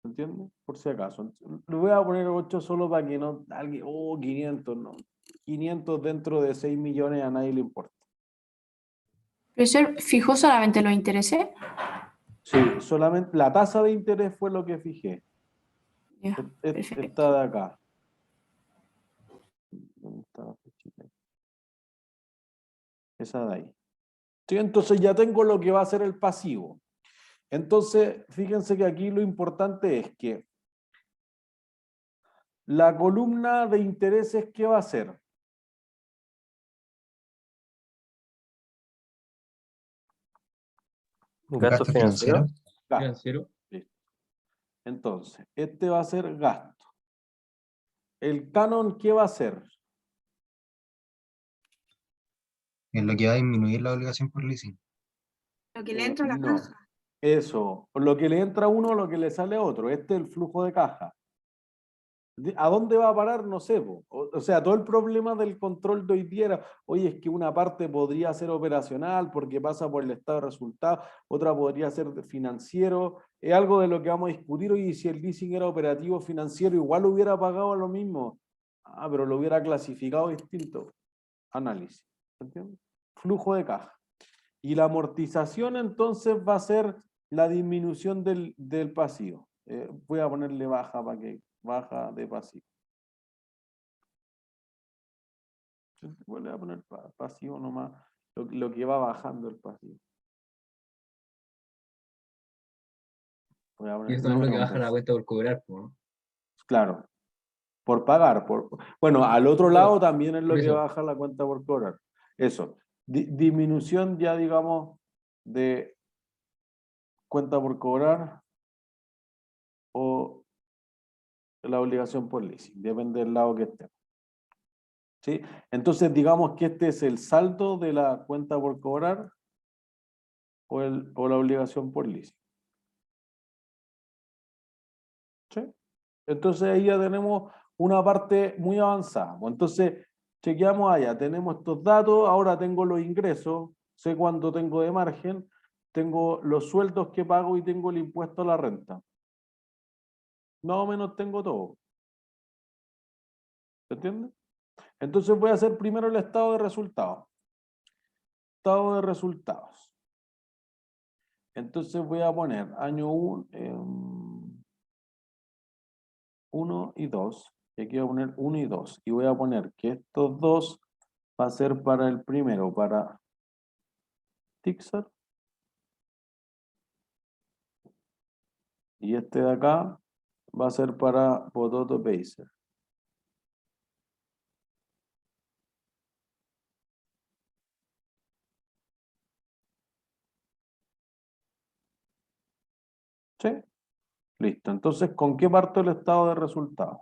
¿Entiendes? Por si acaso. Le voy a poner 8 solo para que no alguien, 500, no. 500 dentro de 6 millones a nadie le importa. ¿Profesor, fijó solamente los intereses? Sí, solamente la tasa de interés fue lo que fijé. Ya, perfecto. Esta de acá. ¿Dónde está la flechita? Esa de ahí. Sí, entonces ya tengo lo que va a ser el pasivo. Entonces, fíjense que aquí lo importante es que la columna de intereses, ¿qué va a ser? Gasto Gasto financiero. financiero. Gasto. Financiero. Listo. Entonces, este va a ser gasto. ¿El canon qué va a ser? Es lo que va a disminuir la obligación por leasing. Lo que le entra a la No. caja. Eso, lo que le entra a uno, lo que le sale a otro. Este es el flujo de caja. ¿A dónde va a parar? No sé. O sea, todo el problema del control de hoy día era, oye, es que una parte podría ser operacional porque pasa por el estado de resultados, otra podría ser financiero. Es algo de lo que vamos a discutir hoy. Y si el leasing era operativo financiero, igual hubiera pagado lo mismo. Ah, pero lo hubiera clasificado distinto. Análisis. ¿Entiendes? Flujo de caja. Y la amortización entonces va a ser la disminución del pasivo. Voy a ponerle baja para que baja de pasivo. Voy a poner pasivo nomás, lo que va bajando el pasivo. Voy a Y poner esto no es lo que número baja la dos. cuenta por cobrar, ¿no? Claro, por pagar. Bueno, al otro Por lado también es lo que eso. baja la cuenta por cobrar. Eso. Disminución ya, digamos, de cuenta por cobrar o la obligación por leasing. Depende del lado que esté. ¿Sí? Entonces, digamos que este es el saldo de la cuenta por cobrar o la obligación por leasing. ¿Sí? Entonces ahí ya tenemos una parte muy avanzada. Entonces, chequeamos allá, tenemos estos datos, ahora tengo los ingresos, sé cuánto tengo de margen, tengo los sueldos que pago y tengo el impuesto a la renta. Más o menos tengo todo. ¿Se entiende? Entonces voy a hacer primero el estado de resultados. Estado de resultados. Entonces voy a poner año 1 y 2. Y aquí voy a poner 1 y 2. Y voy a poner que estos dos va a ser para el primero, para Tixar. Y este de acá va a ser para Pototo Pacer. ¿Sí? Listo. Entonces, ¿con qué parto el estado de resultados?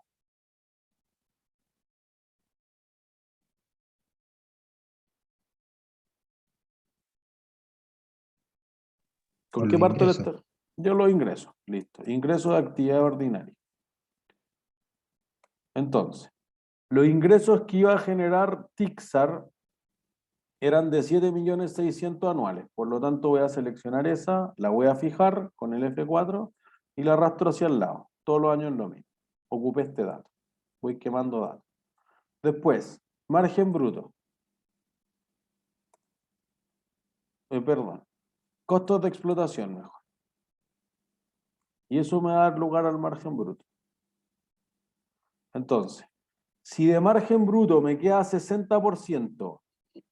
¿Con Con qué los parto el ingresos. estado? Yo los ingresos. Listo. Ingresos de actividad ordinaria. Entonces, los ingresos que iba a generar Tixar eran de 7.600.000 anuales. Por lo tanto, voy a seleccionar esa, la voy a fijar con el F4 y la arrastro hacia el lado. Todos los años lo mismo. Ocupé este dato. Voy quemando datos. Después, margen bruto. Perdón. Costos de explotación, mejor. Y eso me va a dar lugar al margen bruto. Entonces, si de margen bruto me queda 60%,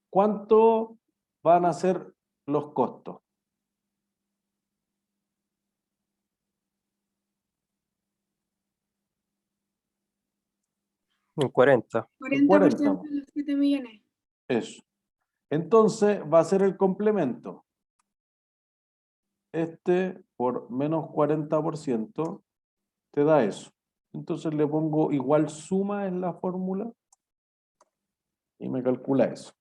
¿cuánto van a ser los costos? Un 40. 40% de los 7 millones. Eso. Entonces va a ser el complemento. Este por menos 40% te da eso. Entonces le pongo igual suma en la fórmula y me calcula eso.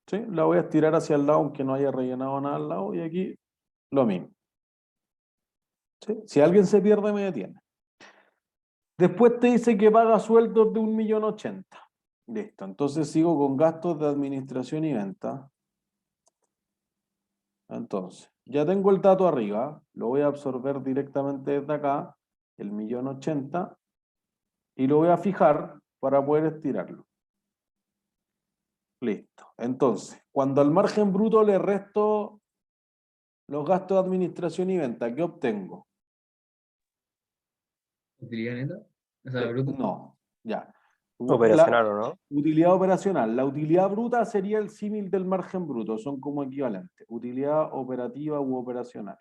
¿Sí? La voy a estirar hacia el lado aunque no haya rellenado nada al lado y aquí lo mismo. ¿Sí? Si alguien se pierde me detiene. Después te dice que paga sueldos de 1.080.000. Listo, entonces sigo con gastos de administración y venta. Entonces, ya tengo el dato arriba, lo voy a absorber directamente desde acá, el 1.080.000, y lo voy a fijar para poder estirarlo. Listo. Entonces, cuando al margen bruto le resto los gastos de administración y venta, ¿qué obtengo? ¿Utilidad neta? O sea, bruto. No, ya. Operacional, ¿o no? Utilidad operacional. La utilidad bruta sería el símil del margen bruto, son como equivalentes. Utilidad operativa u operacional.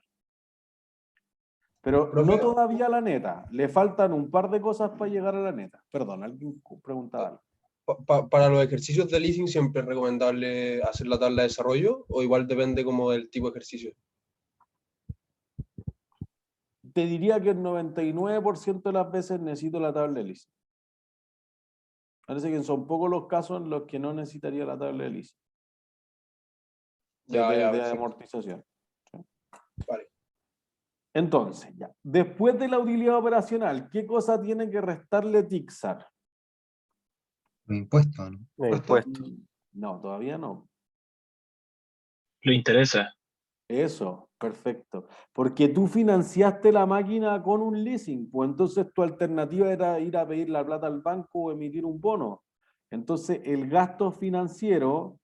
Pero Profe, no todavía la neta. Le faltan un par de cosas para llegar a la neta. Perdón, alguien preguntaba algo. para los ejercicios de leasing siempre es recomendable hacer la tabla de desarrollo o igual depende como del tipo de ejercicio. Te diría que el 99% de las veces necesito la tabla de leasing. Parece que son pocos los casos en los que no necesitaría la tabla de leasing. De Perfecto. amortización. ¿Sí? Vale. Entonces, ya. Después de la utilidad operacional, ¿qué cosa tiene que restarle Tixar? Los impuestos, ¿no? Los impuestos. No, todavía no. Lo interesa. Eso, perfecto. Porque tú financiaste la máquina con un leasing, pues entonces tu alternativa era ir a pedir la plata al banco o emitir un bono. Entonces el gasto financiero,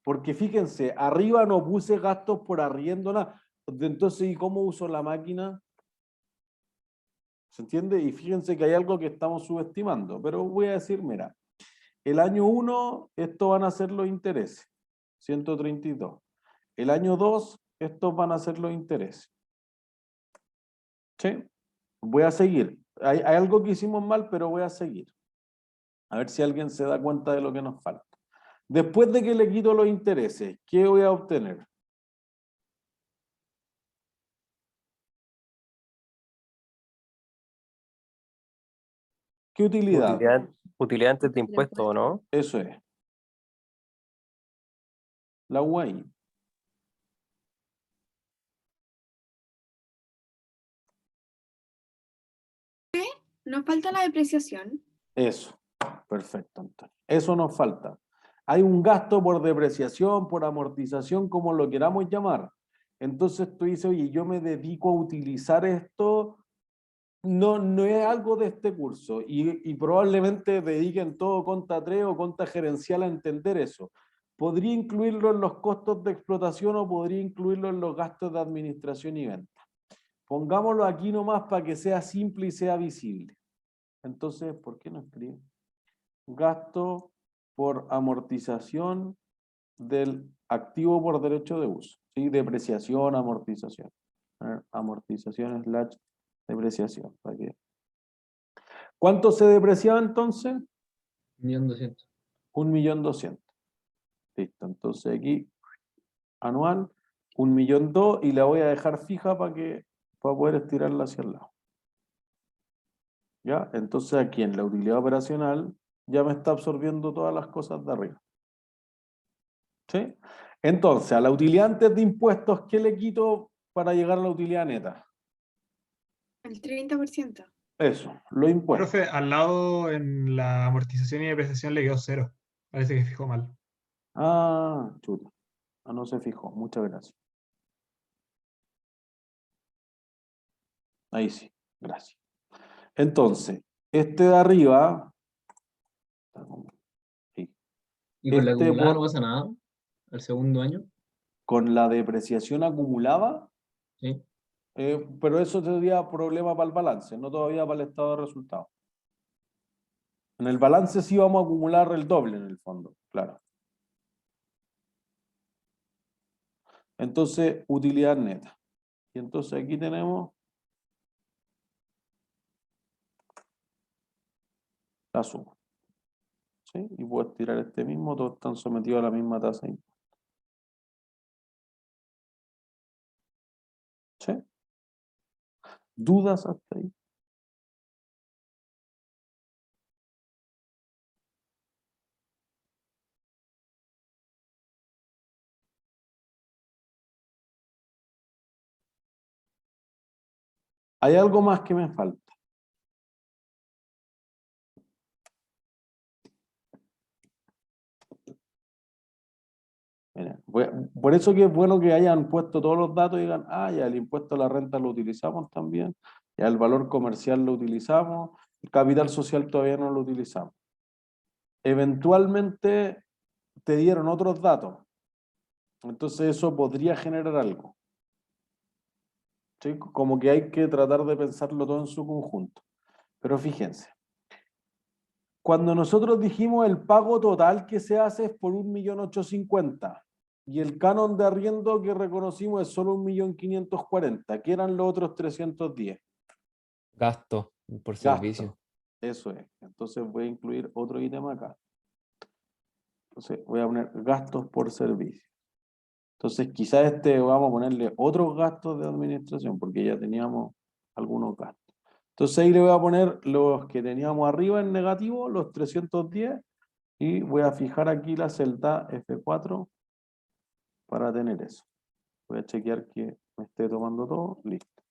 porque fíjense, arriba no puse gastos por arriendo, nada. Entonces, ¿y cómo uso la máquina? ¿Se entiende? Y fíjense que hay algo que estamos subestimando, pero voy a decir, mira, el año 1, esto van a ser los intereses, 132. El año 2, estos van a ser los intereses. ¿Sí? Voy a seguir. Hay algo que hicimos mal, pero voy a seguir. A ver si alguien se da cuenta de lo que nos falta. Después de que le quito los intereses, ¿qué voy a obtener? ¿Qué utilidad? Utilidad antes de impuestos, ¿o no? Eso es. La UAI. Nos falta la depreciación. Eso. Perfecto, Antonio. Eso nos falta. Hay un gasto por depreciación, por amortización, como lo queramos llamar. Entonces tú dices, oye, yo me dedico a utilizar esto. No es algo de este curso y probablemente dediquen todo conta 3 o conta gerencial a entender eso. ¿Podría incluirlo en los costos de explotación o podría incluirlo en los gastos de administración y venta? Pongámoslo aquí nomás para que sea simple y sea visible. Entonces, ¿por qué no escribe? Gasto por amortización del activo por derecho de uso. ¿Sí? Depreciación, amortización. Amortización / depreciación. ¿Para qué? ¿Cuánto se depreciaba entonces? 1.200.000. 1.200.000. Listo, entonces aquí anual, 1.200.000 y la voy a dejar fija para poder estirarla hacia el lado. ¿Ya? Entonces aquí en la utilidad operacional ya me está absorbiendo todas las cosas de arriba. ¿Sí? Entonces, a la utilidad antes de impuestos, ¿qué le quito para llegar a la utilidad neta? El 30%. Eso, los impuestos. Profe, al lado en la amortización y depreciación le quedó 0. Parece que fijó mal. Ah, chuta. No se fijó. Muchas gracias. Ahí sí, gracias. Entonces, este de arriba, sí, Y con la este acumulada no por- pasa nada al segundo año. con la depreciación acumulada, Sí. pero eso sería problema para el balance, no todavía para el estado de resultados. En el balance sí vamos a acumular el doble en el fondo, claro. Entonces, utilidad neta. Y entonces aquí tenemos la suma. ¿Sí? Y puedo estirar este mismo, todos están sometidos a la misma tasa. ¿Sí? ¿Dudas hasta ahí? ¿Hay algo más que me falta? Mira, por eso que es bueno que hayan puesto todos los datos y digan, ah, ya el impuesto a la renta lo utilizamos también, ya el valor comercial lo utilizamos, el capital social todavía no lo utilizamos. Eventualmente te dieron otros datos, entonces eso podría generar algo. ¿Sí? Como que hay que tratar de pensarlo todo en su conjunto. Pero fíjense, cuando nosotros dijimos el pago total que se hace es por 1.850.000 y el canon de arriendo que reconocimos es solo 1.540.000, que eran los otros 310. Gasto por servicio. Gasto. Eso es. Entonces voy a incluir otro ítem acá. Entonces voy a poner gastos por servicio. Entonces quizás vamos a ponerle otros gastos de administración porque ya teníamos algunos gastos. Entonces ahí le voy a poner los que teníamos arriba en negativo, los 310, y voy a fijar aquí la celda F4 para tener eso. Voy a chequear que me esté tomando todo. Listo.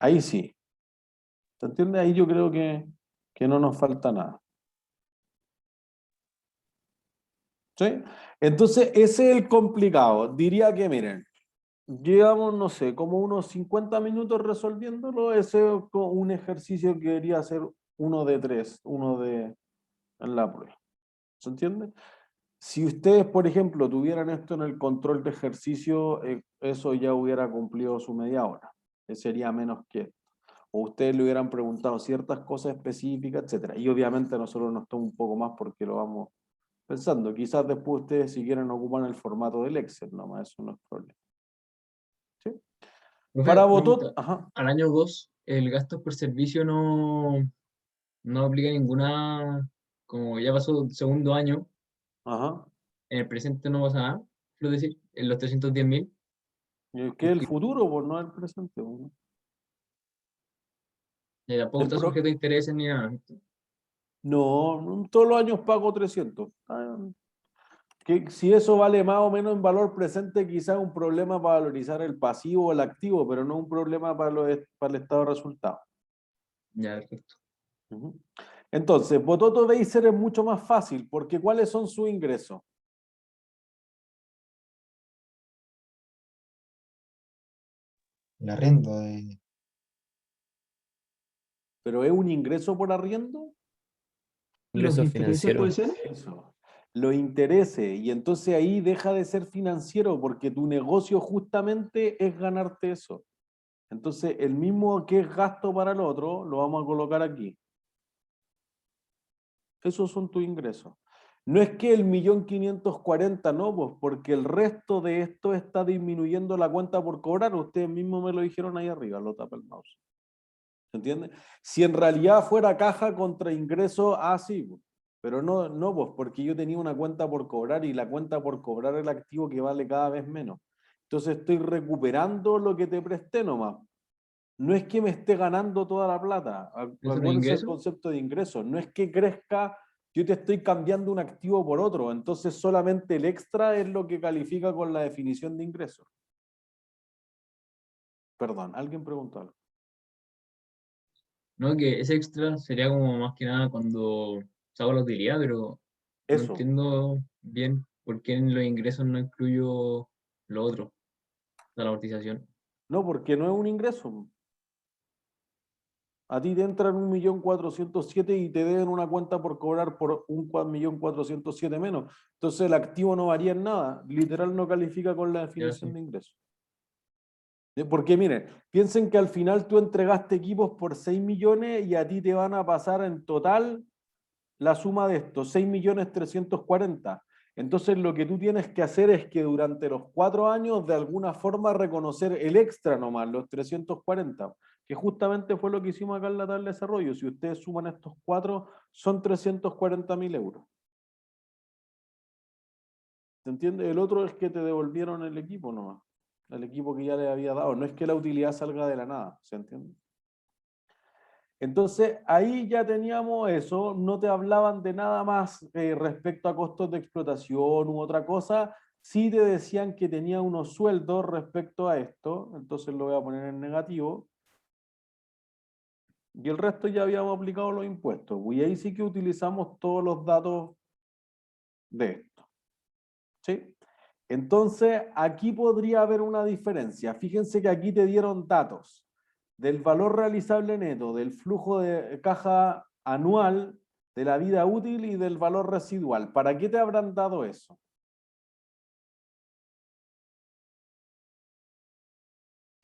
Ahí sí. ¿Se entiende? Ahí yo creo que no nos falta nada. ¿Sí? Entonces ese es el complicado. Diría que miren, llevamos, no sé, como unos 50 minutos resolviéndolo. Ese es un ejercicio que debería ser uno de 3, en la prueba. ¿Se entiende? Si ustedes, por ejemplo, tuvieran esto en el control de ejercicio, eso ya hubiera cumplido su media hora. Sería menos que esto. O ustedes le hubieran preguntado ciertas cosas específicas, etcétera. Y obviamente a nosotros nos toma un poco más porque lo vamos pensando. Quizás después ustedes si quieren ocupan el formato del Excel, nomás eso no es problema. ¿Sí? Profe, Para pregunta, Botot, ajá. al año 2, el gasto por servicio no aplica ninguna, como ya pasó el segundo año, Ajá. en el presente no pasa nada, es decir, en los 310.000. Y es que el futuro, pues no el presente. ¿No? Tampoco está sujeto a intereses ni nada. No, todos los años pago 300. Que si eso vale más o menos en valor presente, quizás un problema para valorizar el pasivo o el activo, pero no un problema para el estado de resultados. Ya, perfecto. Entonces, Bototo Beiser es mucho más fácil, porque ¿cuáles son sus ingresos? El arriendo de... ¿Pero es un ingreso por arriendo? Ingreso financiero. Eso. Los intereses, y entonces ahí deja de ser financiero, porque tu negocio justamente es ganarte eso. Entonces, el mismo que es gasto para el otro, lo vamos a colocar aquí. Esos son tus ingresos. No es que el 1.540.000, no, pues, porque el resto de esto está disminuyendo la cuenta por cobrar. Ustedes mismos me lo dijeron ahí arriba, lo tapa el mouse. ¿Se entiende? Si en realidad fuera caja contra ingreso, sí, pues. Pero no, pues, porque yo tenía una cuenta por cobrar y la cuenta por cobrar es el activo que vale cada vez menos. Entonces estoy recuperando lo que te presté nomás. No es que me esté ganando toda la plata. Acuérdense el concepto de ingreso. No es que crezca, yo te estoy cambiando un activo por otro. Entonces solamente el extra es lo que califica con la definición de ingreso. Perdón, ¿alguien preguntó algo? No, que ese extra sería como más que nada cuando saco la utilidad, pero no Eso. entiendo bien por qué en los ingresos no incluyo lo otro, la amortización. No, porque no es un ingreso. A ti te entran 1.407.000 y te deben una cuenta por cobrar por 1.407.000 menos. Entonces el activo no varía en nada. Literal no califica con la definición de ingreso. Porque miren, piensen que al final tú entregaste equipos por 6 millones y a ti te van a pasar en total la suma de estos, 6.340.000. Entonces lo que tú tienes que hacer es que durante los 4 años de alguna forma reconocer el extra nomás, los 340, que justamente fue lo que hicimos acá en la tabla de desarrollo. Si ustedes suman estos 4, son 340.000 euros. ¿Se entiende? El otro es que te devolvieron el equipo nomás. El equipo que ya le había dado. No es que la utilidad salga de la nada. ¿Se entiende? Entonces, ahí ya teníamos eso. No te hablaban de nada más respecto a costos de explotación u otra cosa. Sí te decían que tenía unos sueldos respecto a esto. Entonces lo voy a poner en negativo. Y el resto ya habíamos aplicado los impuestos. Y ahí sí que utilizamos todos los datos de esto. ¿Sí? Entonces, aquí podría haber una diferencia. Fíjense que aquí te dieron datos del valor realizable neto, del flujo de caja anual, de la vida útil y del valor residual. ¿Para qué te habrán dado eso?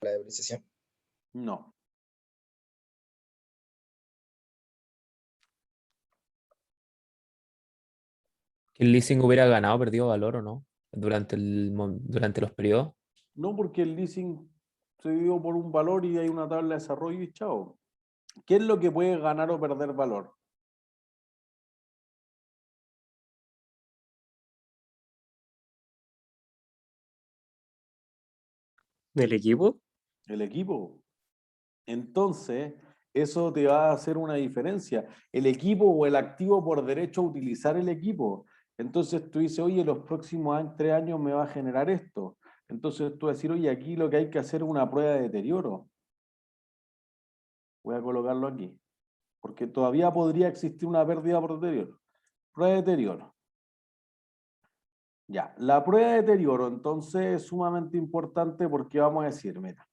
La depreciación. No. ¿Que el leasing hubiera ganado, perdido valor o no? Durante durante los periodos. No, porque el leasing se dio por un valor y hay una tabla de desarrollo y chao. ¿Qué es lo que puede ganar o perder valor? ¿Del equipo? El equipo. Entonces, eso te va a hacer una diferencia. El equipo o el activo por derecho a utilizar el equipo. Entonces tú dices, oye, los próximos 3 años me va a generar esto. Entonces tú vas a decir, oye, aquí lo que hay que hacer es una prueba de deterioro. Voy a colocarlo aquí. Porque todavía podría existir una pérdida por deterioro. Prueba de deterioro. Ya, la prueba de deterioro entonces es sumamente importante porque vamos a decir, mira,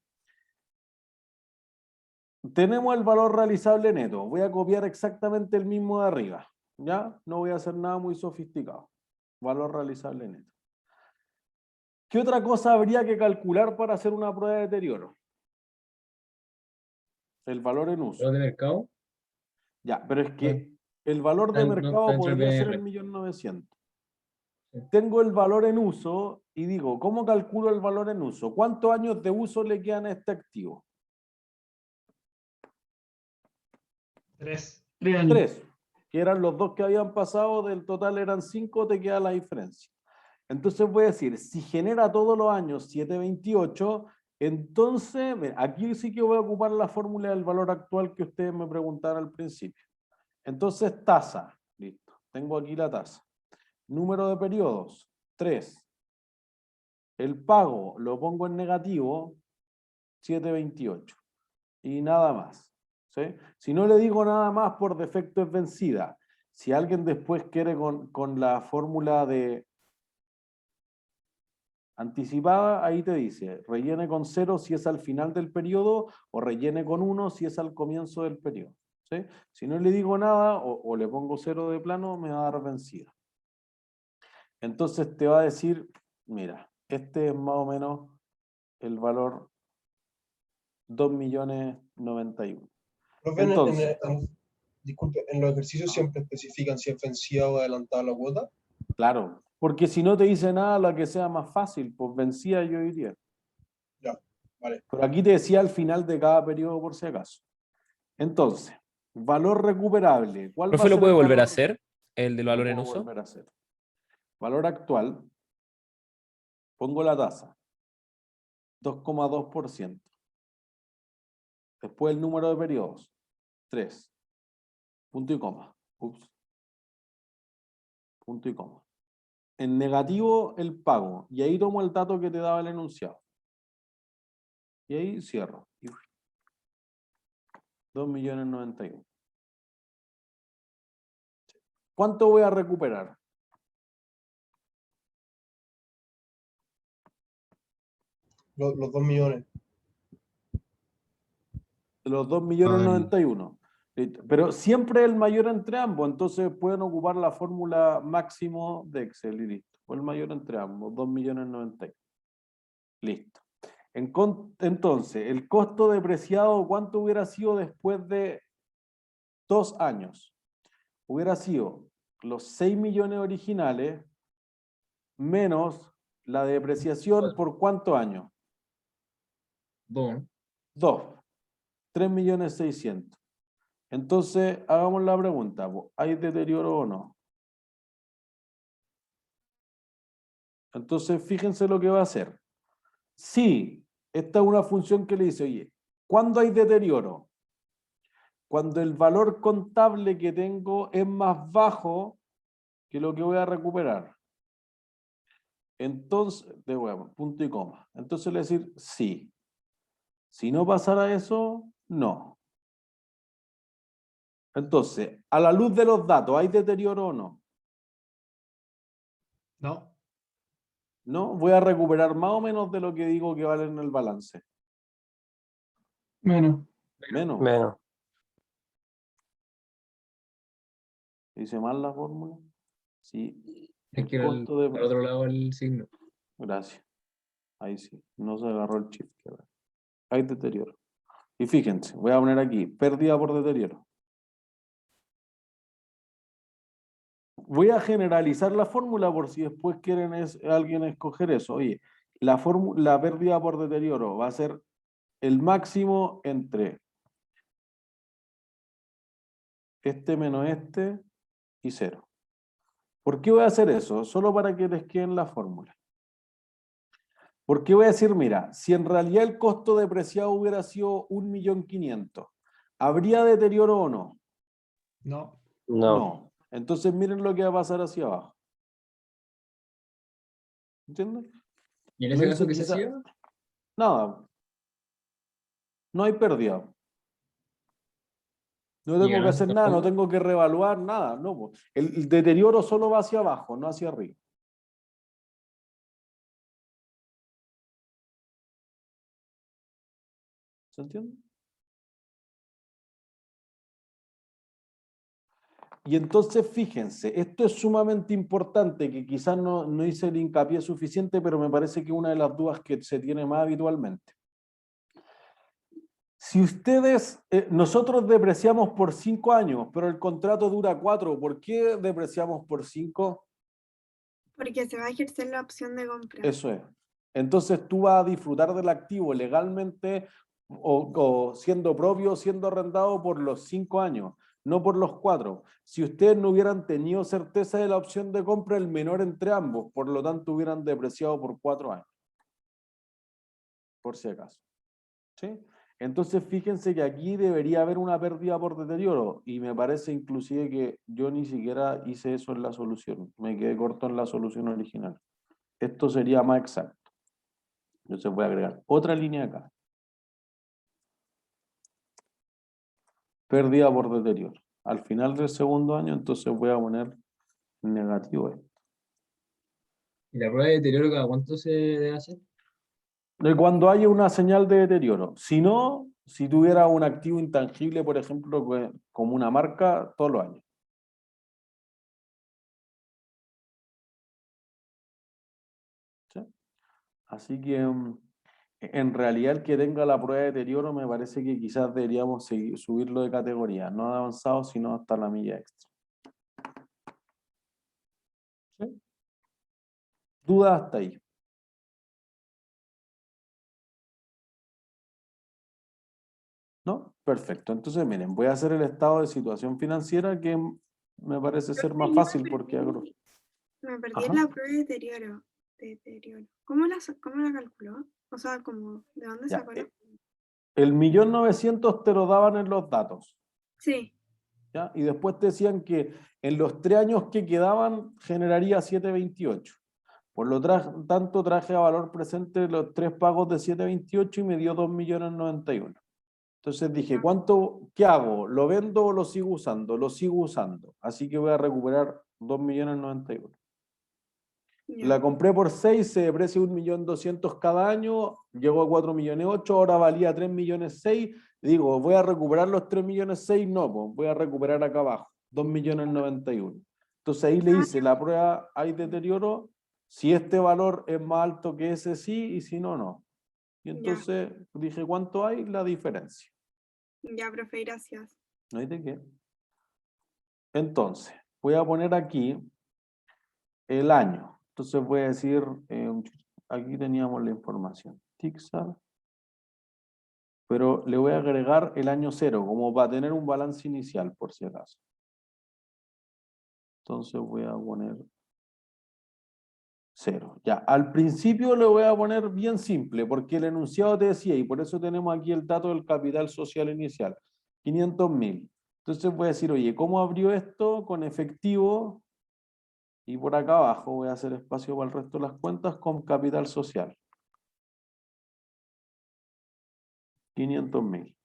tenemos el valor realizable neto. Voy a copiar exactamente el mismo de arriba. ¿Ya? No voy a hacer nada muy sofisticado. Valor realizable neto. ¿Qué otra cosa habría que calcular para hacer una prueba de deterioro? El valor en uso. ¿Valor de mercado? Ya, pero es que el valor de No mercado está dentro del podría ser el BNR. 1.900.000. Tengo el valor en uso y digo, ¿cómo calculo el valor en uso? ¿Cuántos años de uso le quedan a este activo? 3. 3, que eran los 2 que habían pasado, del total eran 5, te queda la diferencia. Entonces voy a decir, si genera todos los años 728, entonces, aquí sí que voy a ocupar la fórmula del valor actual que ustedes me preguntaron al principio. Entonces, tasa, listo, tengo aquí la tasa. Número de periodos, 3. El pago lo pongo en negativo, 728. Y nada más. ¿Sí? Si no le digo nada más, por defecto es vencida. Si alguien después quiere con la fórmula de anticipada, ahí te dice, rellene con 0 si es al final del periodo o rellene con 1 si es al comienzo del periodo. ¿Sí? Si no le digo nada o le pongo 0 de plano, me va a dar vencida. Entonces te va a decir, mira, este es más o menos el valor 2.091.000. Profe, Entonces, disculpe, en los ejercicios siempre especifican si es vencida o adelantada la cuota. claro, porque si no te dice nada, la que sea más fácil, pues vencida yo diría. Ya, vale. Pero aquí te decía al final de cada periodo por si acaso. Entonces, valor recuperable. ¿Cuál va a ¿Profe lo ser puede el volver a valor? hacer? ¿El del Lo valor en puedo uso? volver a hacer. Valor actual. Pongo la tasa. 2,2%. Después el número de periodos. 3. Punto y coma. Ups. Punto y coma. En negativo el pago. Y ahí tomo el dato que te daba el enunciado. Y ahí cierro. 2.091.000. ¿Cuánto voy a recuperar? Los 2 millones. Los 2.091.000. Listo. Pero siempre el mayor entre ambos, entonces pueden ocupar la fórmula máximo de Excel y listo. O el mayor entre ambos, 2.091.000. Listo. Entonces, el costo depreciado, ¿cuánto hubiera sido después de 2 años? Hubiera sido los 6 millones originales menos la depreciación por ¿cuántos años? 2. 2. 3.600.000. Entonces, hagamos la pregunta, ¿hay deterioro o no? Entonces, fíjense lo que va a hacer. Si esta es una función que le dice, oye, ¿cuándo hay deterioro? Cuando el valor contable que tengo es más bajo que lo que voy a recuperar. Entonces, de nuevo, punto y coma. Entonces le voy a decir sí. Si no pasara eso, no. Entonces, a la luz de los datos, ¿hay deterioro o no? No. No, voy a recuperar más o menos de lo que digo que vale en el balance. Menos. Menos. Menos. ¿Dice mal la fórmula? Sí. Es El que era costo de... al otro lado el signo. Gracias. Ahí sí. No se agarró el shift. Hay deterioro. Y fíjense, voy a poner aquí, pérdida por deterioro. Voy a generalizar la fórmula por si después quieren alguien escoger eso. Oye, la pérdida por deterioro va a ser el máximo entre este menos este y 0. ¿Por qué voy a hacer eso? Solo para que les quede en la fórmula. Porque voy a decir, mira, si en realidad el costo depreciado hubiera sido 1.500.000, ¿habría deterioro o no? No. No. Entonces miren lo que va a pasar hacia abajo. ¿Entienden? ¿Y en Lo ese hice caso qué se quizá- hacía? Nada. No hay pérdida. No ¿Y tengo que ganancia hacer nada, no tampoco? tengo que reevaluar nada. No, po. El deterioro solo va hacia abajo, no hacia arriba. ¿Se entiende? Y entonces fíjense, esto es sumamente importante, que quizás no hice el hincapié suficiente, pero me parece que una de las dudas que se tiene más habitualmente. Si ustedes, nosotros depreciamos por 5 años, pero el contrato dura 4, ¿por qué depreciamos por 5? Porque se va a ejercer la opción de compra. Eso es. Entonces tú vas a disfrutar del activo legalmente o siendo propio o siendo arrendado por los 5 años, no por los 4. Si ustedes no hubieran tenido certeza de la opción de compra, el menor entre ambos, por lo tanto hubieran depreciado por 4 años. Por si acaso. ¿Sí? Entonces fíjense que aquí debería haber una pérdida por deterioro y me parece inclusive que yo ni siquiera hice eso en la solución. Me quedé corto en la solución original. Esto sería más exacto. Entonces voy a agregar otra línea acá. Pérdida por deterioro. Al final del segundo año, entonces voy a poner negativo esto. ¿Y la prueba de deterioro cada cuánto se debe hacer? De cuando haya una señal de deterioro. Si no, si tuviera un activo intangible, por ejemplo, como una marca, todos los años. ¿Sí? Así que en realidad el que tenga la prueba de deterioro me parece que quizás deberíamos subirlo de categoría, no de avanzado, sino hasta la milla extra. ¿Sí? ¿Dudas hasta ahí? ¿No? Perfecto. Entonces, miren, voy a hacer el estado de situación financiera que me parece ser más fácil porque Me perdí Ajá. en la prueba de deterioro. ¿Cómo la calculó? O sea, ¿de dónde Ya, sacó la? el 1.900.000 te lo daban en los datos. Sí. ¿Ya? Y después te decían que en los 3 años que quedaban generaría 728. Por lo tanto, traje a valor presente los 3 pagos de 728 y me dio 2.091.000. Entonces dije, ¿qué hago? ¿Lo vendo o lo sigo usando? Lo sigo usando. Así que voy a recuperar 2.091.000. Ya. La compré por 6, se deprecia 1.200.000 cada año, llegó a 4.800.000, ahora valía 3.600.000. Digo, ¿voy a recuperar los 3.600.000? No, pues voy a recuperar acá abajo, 2.091.000. Entonces ahí le hice la prueba, hay deterioro. Si este valor es más alto que ese, sí, y si no, no. Y entonces dije, ¿cuánto hay? La diferencia. Ya, profe, gracias. No hay de qué. Entonces, voy a poner aquí el año. Entonces voy a decir, aquí teníamos la información. Tixar. Pero le voy a agregar el año 0, como para tener un balance inicial, por si acaso. Entonces voy a poner 0. Ya, al principio le voy a poner bien simple, porque el enunciado te decía, y por eso tenemos aquí el dato del capital social inicial, 500.000. Entonces voy a decir, oye, ¿cómo abrió esto con efectivo? Y por acá abajo voy a hacer espacio para el resto de las cuentas con capital social. 500.000.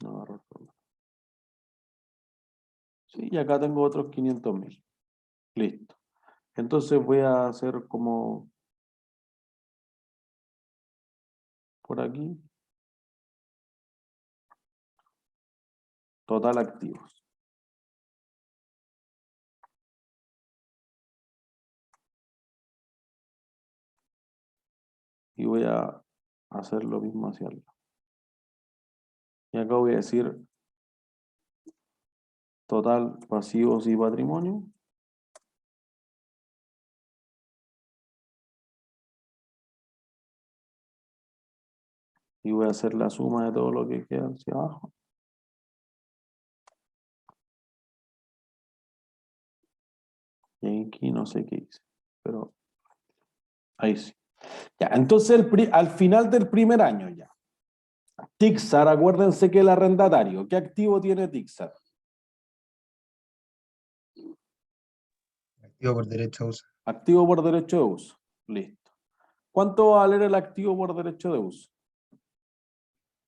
No, sí, y acá tengo otros 500.000. Listo. Entonces voy a hacer como por aquí. Total activos. Y voy a hacer lo mismo hacia el lado. Y acá voy a decir total pasivos y patrimonio. Y voy a hacer la suma de todo lo que queda hacia abajo. Y aquí no sé qué hice, pero ahí sí. Ya, entonces al final del primer año ya. Tixar, acuérdense que el arrendatario, ¿qué activo tiene Tixar? Activo por derecho a uso. Activo por derecho de uso. Listo. ¿Cuánto va a valer el activo por derecho de uso?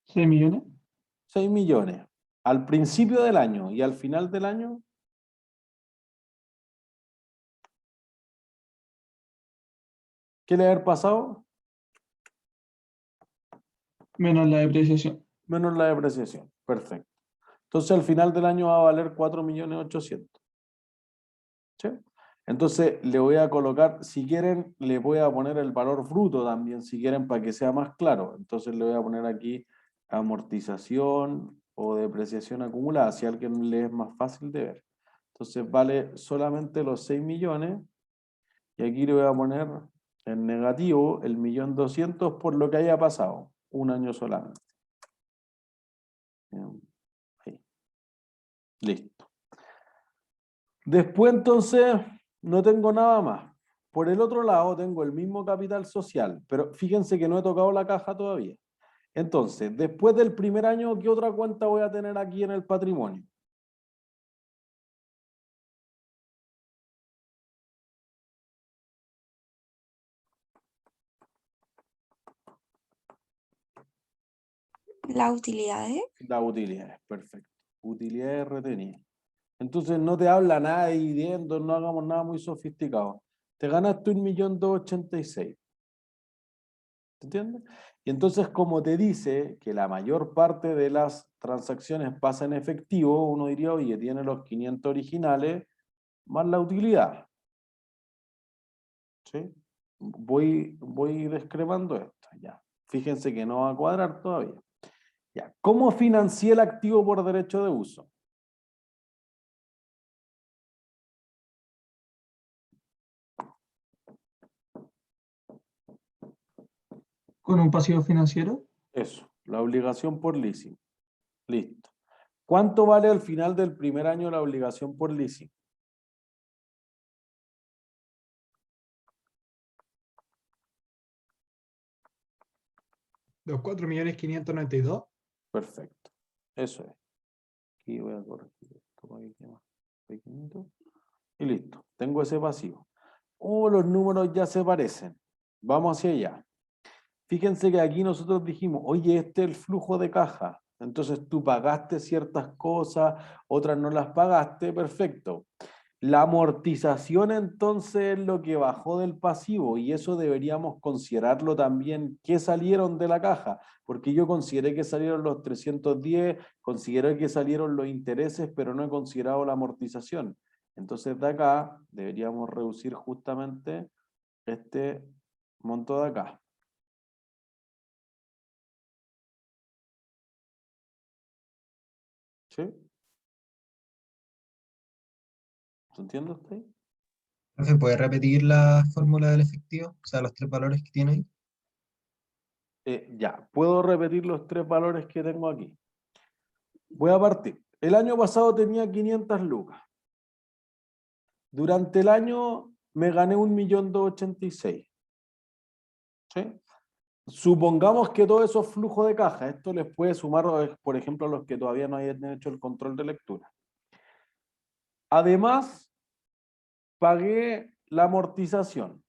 6 millones. 6 millones. Al principio del año y al final del año. ¿Qué le haber pasado? Menos la depreciación. Menos la depreciación. Perfecto. Entonces al final del año va a valer 4.800.000. ¿Sí? Entonces le voy a colocar, si quieren, le voy a poner el valor bruto también, si quieren, para que sea más claro. Entonces le voy a poner aquí amortización o depreciación acumulada, si a alguien le es más fácil de ver. Entonces vale solamente los 6 millones y aquí le voy a poner en negativo el 1.200.000 por lo que haya pasado, un año solamente. Ahí. Listo. Después entonces no tengo nada más. Por el otro lado tengo el mismo capital social, pero fíjense que no he tocado la caja todavía. Entonces, después del primer año, ¿qué otra cuenta voy a tener aquí en el patrimonio? Las utilidades. Las utilidades, perfecto. Utilidades retenidas. Entonces no te habla nada de dividendos, no hagamos nada muy sofisticado. Te ganaste 1.286.000. ¿Te entiendes? Y entonces, como te dice que la mayor parte de las transacciones pasa en efectivo, uno diría, oye, tiene los 500 originales más la utilidad. ¿Sí? Voy descremando esto, ya. Fíjense que no va a cuadrar todavía. Ya. ¿Cómo financié el activo por derecho de uso? Con un pasivo financiero. Eso, la obligación por leasing. Listo. ¿Cuánto vale al final del primer año la obligación por leasing? Los 4.592.000. Perfecto. Eso es. Aquí voy a corregir esto para que quede más pequeñito. Y listo. Tengo ese pasivo. Los números ya se parecen. Vamos hacia allá. Fíjense que aquí nosotros dijimos, oye, este es el flujo de caja. Entonces tú pagaste ciertas cosas, otras no las pagaste, perfecto. La amortización entonces es lo que bajó del pasivo y eso deberíamos considerarlo también que salieron de la caja, porque yo consideré que salieron los 310, consideré que salieron los intereses, pero no he considerado la amortización. Entonces de acá deberíamos reducir justamente este monto de acá. ¿Sí? ¿Se entiende usted? Profe, ¿puede repetir la fórmula del efectivo? O sea, los 3 valores que tiene ahí. Ya, puedo repetir los 3 valores que tengo aquí. Voy a partir. El año pasado tenía 500 lucas. Durante el año me gané 1.286.000. ¿Sí? Supongamos que todo eso es flujo de caja. Esto les puede sumar, por ejemplo, a los que todavía no hayan hecho el control de lectura. Además, pagué la amortización.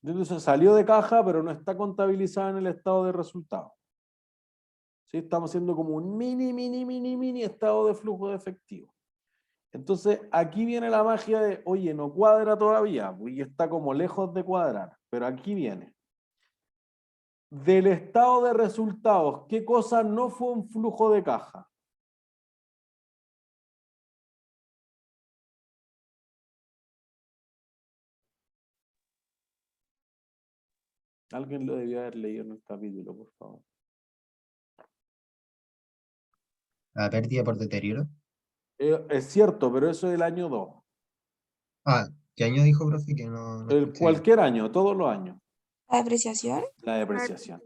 Entonces salió de caja, pero no está contabilizada en el estado de resultados. ¿Sí? Estamos haciendo como un mini estado de flujo de efectivo. Entonces, aquí viene la magia de, oye, no cuadra todavía, y está como lejos de cuadrar, pero aquí viene. Del estado de resultados, ¿qué cosa no fue un flujo de caja? Alguien lo debió haber leído en el capítulo, por favor. La pérdida por deterioro. Es cierto, pero eso es el año 2. Ah, ¿qué año dijo, profe? Que no escuché bien. Cualquier año, todos los años. ¿La depreciación? La depreciación.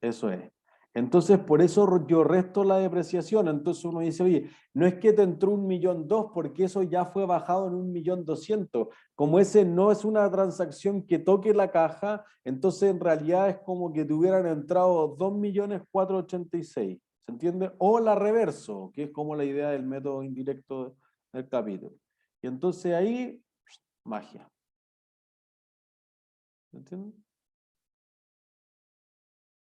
Eso es. Entonces, por eso yo resto la depreciación. Entonces uno dice, oye, no es que te entró 1.200.000 porque eso ya fue bajado en 1.200.000. Como ese no es una transacción que toque la caja, entonces en realidad es como que te hubieran entrado 2.486.000. ¿Se entiende? O la reverso, que es como la idea del método indirecto del capítulo. Y entonces ahí, magia. ¿Se entiende?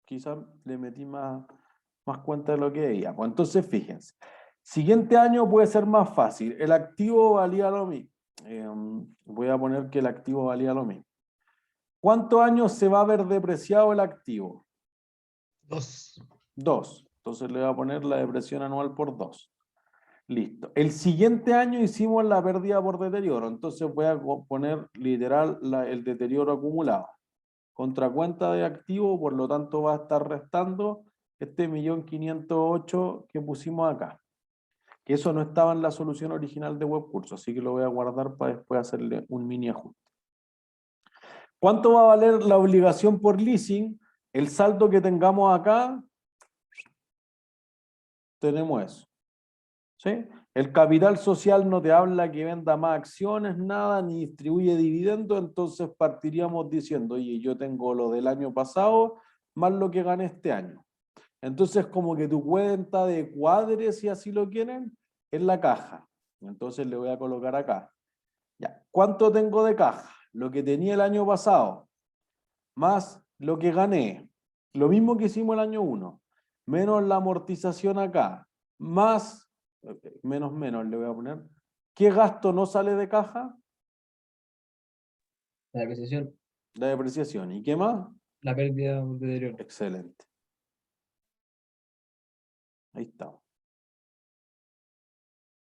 Quizás le metí más cuenta de lo que veía. Pues entonces, fíjense. Siguiente año puede ser más fácil. El activo valía lo mismo. Voy a poner que el activo valía lo mismo. ¿Cuántos años se va a ver depreciado el activo? 2. 2. Entonces le voy a poner la depreciación anual por 2. Listo. El siguiente año hicimos la pérdida por deterioro. Entonces voy a poner literal el deterioro acumulado. Contra cuenta de activo, por lo tanto va a estar restando este 1.508.000 que pusimos acá. Que eso no estaba en la solución original de WebCurso, así que lo voy a guardar para después hacerle un mini ajuste. ¿Cuánto va a valer la obligación por leasing? El saldo que tengamos acá, tenemos eso. ¿Sí? El capital social no te habla que venda más acciones, nada, ni distribuye dividendos, entonces partiríamos diciendo, oye, yo tengo lo del año pasado más lo que gané este año. Entonces, como que tu cuenta de cuadre, si así lo quieren, es la caja. Entonces le voy a colocar acá. Ya. ¿Cuánto tengo de caja? Lo que tenía el año pasado, más lo que gané. Lo mismo que hicimos el año 1, menos la amortización acá, más... menos le voy a poner. ¿Qué gasto no sale de caja? La depreciación. La depreciación. ¿Y qué más? La pérdida por deterioro. Excelente. Ahí está.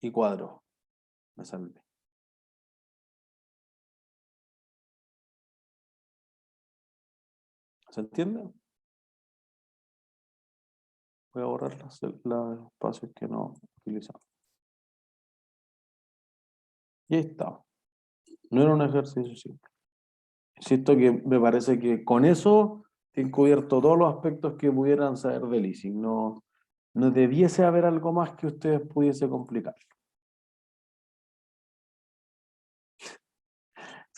Y cuadro. Me salvé. ¿Se entiende? Voy a borrar los espacios que no utilizamos. Y ahí está. No era un ejercicio simple. Insisto que me parece que con eso he cubierto todos los aspectos que pudieran saber de leasing. No debiese haber algo más que ustedes pudiese complicar.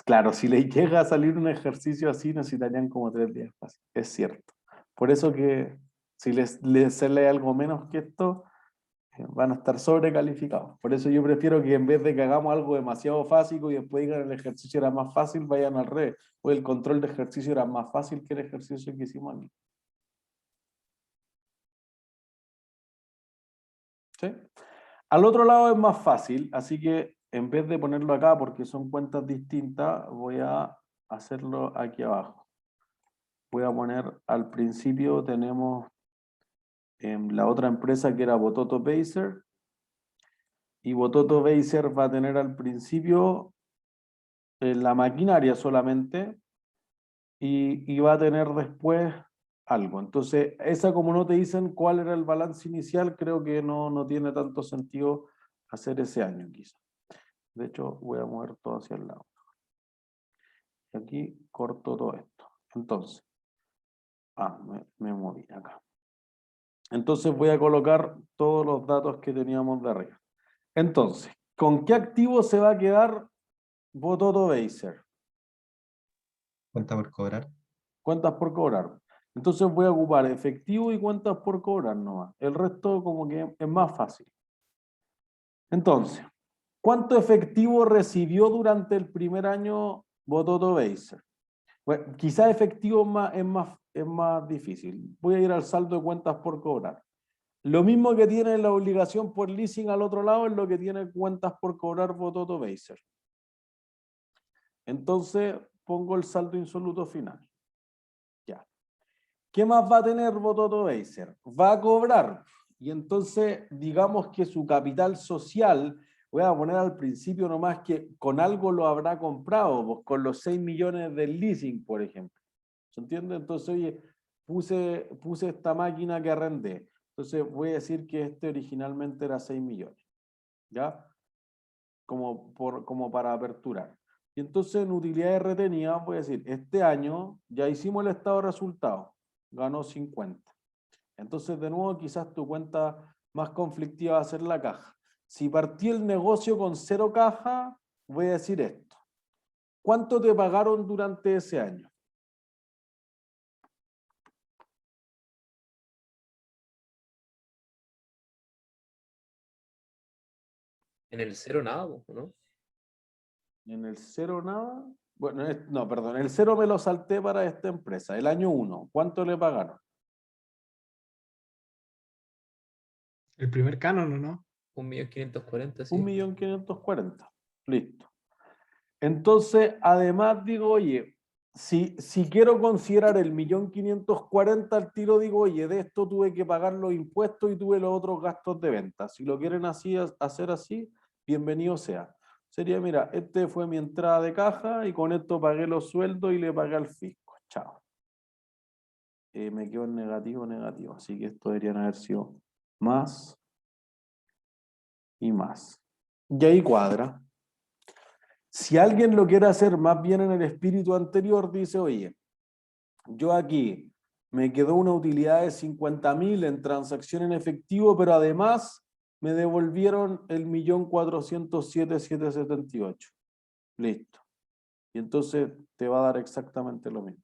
Claro, si les llega a salir un ejercicio así, necesitarían como 3 días fácil. Es cierto. Por eso que si se lee algo menos que esto, van a estar sobrecalificados. Por eso yo prefiero que en vez de que hagamos algo demasiado fácil y después digan el ejercicio era más fácil, vayan al revés. O el control de ejercicio era más fácil que el ejercicio que hicimos aquí. ¿Sí? Al otro lado es más fácil, así que en vez de ponerlo acá porque son cuentas distintas, voy a hacerlo aquí abajo. Voy a poner al principio, tenemos la otra empresa que era Bototo Baser, y Bototo Baser va a tener al principio la maquinaria solamente, y va a tener después algo. Entonces, esa como no te dicen cuál era el balance inicial, creo que no tiene tanto sentido hacer ese año quizá. De hecho, voy a mover todo hacia el lado. Y aquí corto todo esto. Entonces, me moví acá. Entonces voy a colocar todos los datos que teníamos de arriba. Entonces, ¿con qué activo se va a quedar Bototo Baser? Cuenta por cobrar. Cuentas por cobrar. Entonces voy a ocupar efectivo y cuentas por cobrar nomás. El resto como que es más fácil. Entonces, ¿cuánto efectivo recibió durante el primer año Bototo Baser? Bueno, quizás efectivo es más difícil. Voy a ir al saldo de cuentas por cobrar. Lo mismo que tiene la obligación por leasing al otro lado es lo que tiene cuentas por cobrar Bototo Baser. Entonces pongo el saldo insoluto final. Ya. ¿Qué más va a tener Bototo Baser? Va a cobrar. Y entonces digamos que su capital social, voy a poner al principio nomás que con algo lo habrá comprado, pues con los 6 millones del leasing, por ejemplo. ¿Se entiende? Entonces, oye, puse esta máquina que arrendé. Entonces voy a decir que este originalmente era 6 millones. ¿Ya? Como para aperturar. Y entonces en utilidades retenidas voy a decir, este año ya hicimos el estado de resultados, ganó 50. Entonces de nuevo quizás tu cuenta más conflictiva va a ser la caja. Si partí el negocio con 0 caja, voy a decir esto. ¿Cuánto te pagaron durante ese año? En el cero nada, ¿no? En el 0 nada. Bueno, no, perdón, el 0 me lo salté para esta empresa. El año 1, ¿cuánto le pagaron? El primer canon, ¿o no? 1.540.000, sí. 1.540.000. Listo. Entonces, además digo, oye, si quiero considerar el 1.540.000 al tiro, digo, oye, de esto tuve que pagar los impuestos y tuve los otros gastos de venta. Si lo quieren así, hacer así, bienvenido sea. Sería, mira, este fue mi entrada de caja y con esto pagué los sueldos y le pagué al fisco. Chao. Me quedo en negativo. Así que esto deberían haber sido más y más. Y ahí cuadra. Si alguien lo quiere hacer más bien en el espíritu anterior, dice, oye, yo aquí me quedó una utilidad de 50.000 en transacción en efectivo, pero además me devolvieron el 1.407.778. Listo. Y entonces te va a dar exactamente lo mismo.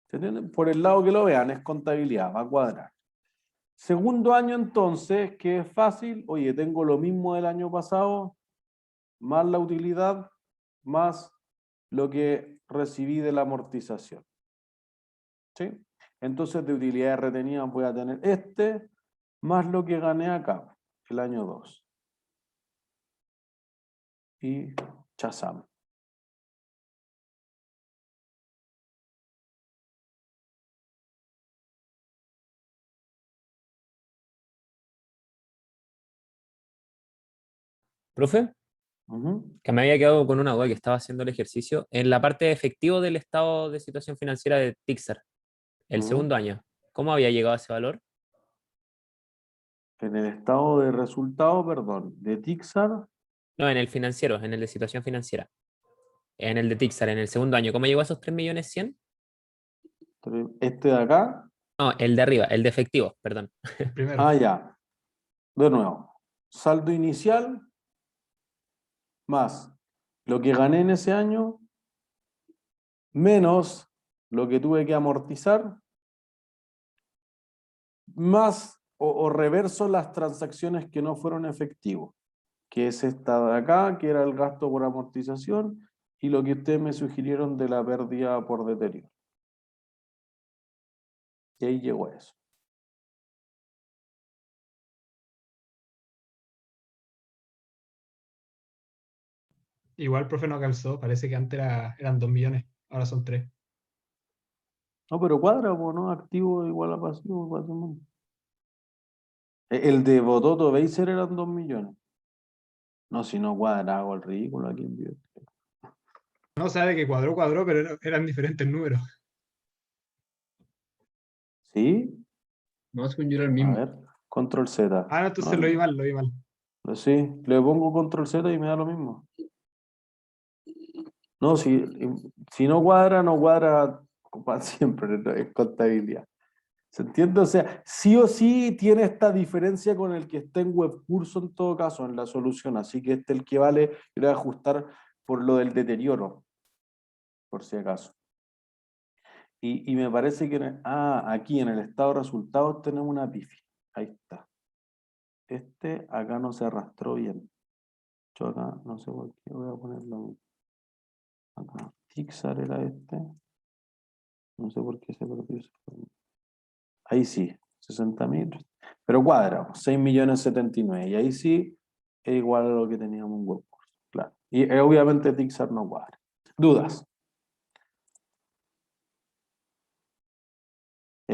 ¿Se entienden? Por el lado que lo vean, es contabilidad, va a cuadrar. Segundo año entonces, que es fácil, oye, tengo lo mismo del año pasado, más la utilidad, más lo que recibí de la amortización. ¿Sí? Entonces de utilidades retenidas voy a tener este, más lo que gané acá, el año 2. Y chazam. Profe, que me había quedado con una duda que estaba haciendo el ejercicio. En la parte de efectivo del estado de situación financiera de Tixar, el segundo año, ¿cómo había llegado a ese valor? En el estado de resultado, perdón, de Tixar. No, en el financiero, en el de situación financiera. En el de Tixar, en el segundo año, ¿cómo llegó a esos 3.100.000? Este de acá. No, el de arriba, el de efectivo, perdón. Primero. Ah, ya. De nuevo. Saldo inicial más lo que gané en ese año menos lo que tuve que amortizar más o reverso las transacciones que no fueron efectivos, que es esta de acá, que era el gasto por amortización, y lo que ustedes me sugirieron de la pérdida por deterioro. Y ahí llegó a eso. Igual, profe, no calzó. Parece que antes eran 2 millones, ahora son 3. No, pero cuadra, pues, ¿no? Activo igual a pasivo, patrimonio. El de Bototo Beiser eran 2 millones. No, si no cuadra, hago el ridículo aquí en vivo. No, sabe que cuadró, pero eran diferentes números. ¿Sí? No, según yo era el A mismo. ver, control Z. Ah, no, entonces No, lo vi mal, lo vi mal. sí, le pongo control Z y me da lo mismo. No, si no cuadra, no cuadra para siempre, no, es contabilidad. ¿Se entiende? O sea, sí o sí tiene esta diferencia con el que está en WebCurso en todo caso, en la solución. Así que este es el que vale, yo le voy a ajustar por lo del deterioro, por si acaso. Y me parece que aquí en el estado de resultados tenemos una pifia. Ahí está. Este acá no se arrastró bien. Yo acá no sé por qué voy a ponerlo acá. Pixar era este. No sé por qué se perdió ese formato. Ahí sí, 60.000. Pero cuadra, 6.079.000. Y ahí sí es igual a lo que teníamos en WebCurso. Claro. Y obviamente Pixar no cuadra. ¿Dudas?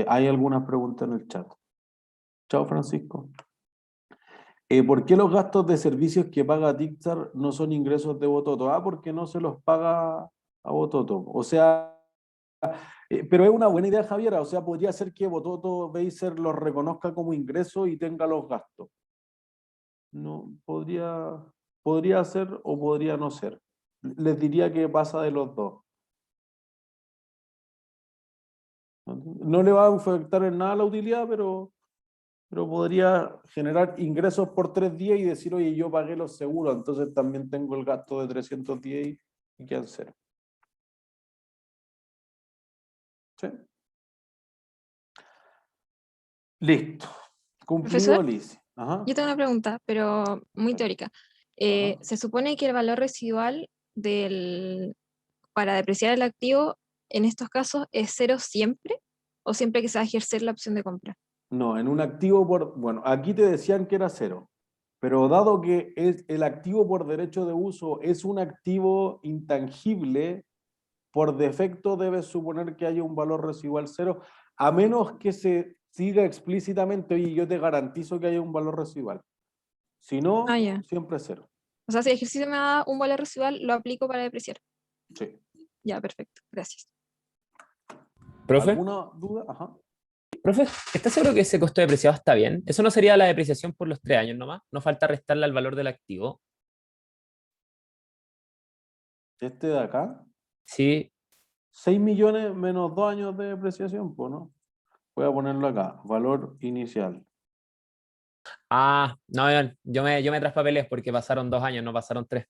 Hay algunas preguntas en el chat. Chao, Francisco. ¿Por qué los gastos de servicios que paga Pixar no son ingresos de Bototo? Porque no se los paga a Bototo. O sea, pero es una buena idea, Javiera. O sea, podría ser que Bototo Beiser los reconozca como ingreso y tenga los gastos. No, podría ser o podría no ser. Les diría que pasa de los dos. No le va a afectar en nada la utilidad, pero podría generar ingresos por 3 días y decir, oye, yo pagué los seguros, entonces también tengo el gasto de 310 y quedan cero. ¿Sí? Listo. Cumplido, Profesor, Alicia. Ajá. yo tengo una pregunta, pero muy teórica. Ajá. ¿Se supone que el valor residual para depreciar el activo en estos casos es cero siempre? ¿O siempre que se va a ejercer la opción de compra? No, en un activo bueno, aquí te decían que era cero, pero dado que el activo por derecho de uso es un activo intangible, por defecto debes suponer que haya un valor residual cero, a menos que se siga explícitamente, oye, yo te garantizo que haya un valor residual. Si no, Ya. siempre es cero. O sea, si el ejercicio me da un valor residual, lo aplico para depreciar. Sí. Ya, perfecto. Gracias. ¿Profe? ¿Alguna duda? Ajá. Profe, ¿estás seguro que ese costo depreciado está bien? ¿Eso no sería la depreciación por los 3 años nomás? ¿No falta restarle al valor del activo? Este de acá, Sí. 6 millones menos 2 años de depreciación, pues, ¿no? Voy a ponerlo acá, valor inicial. Ah, no, yo me traspapelé porque pasaron 2 años, no pasaron 3.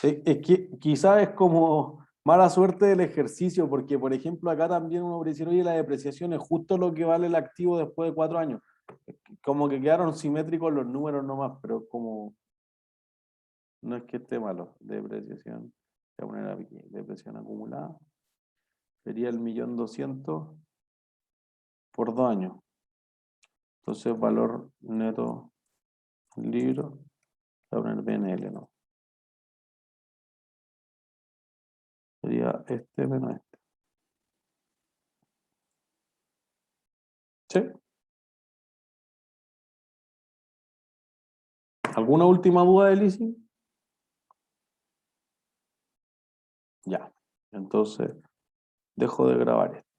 Es que quizás es como mala suerte del ejercicio, porque por ejemplo acá también uno puede decir, oye, la depreciación es justo lo que vale el activo después de 4 años. Como que quedaron simétricos los números nomás, pero como no es que esté malo. Depreciación, voy a poner aquí, depreciación acumulada. Sería el 1.200.000 por 2 años. Entonces valor neto libro, voy a poner BNL, ¿no? Sería este menos este. ¿Sí? ¿Alguna última duda de leasing? Ya. Entonces, dejo de grabar esto.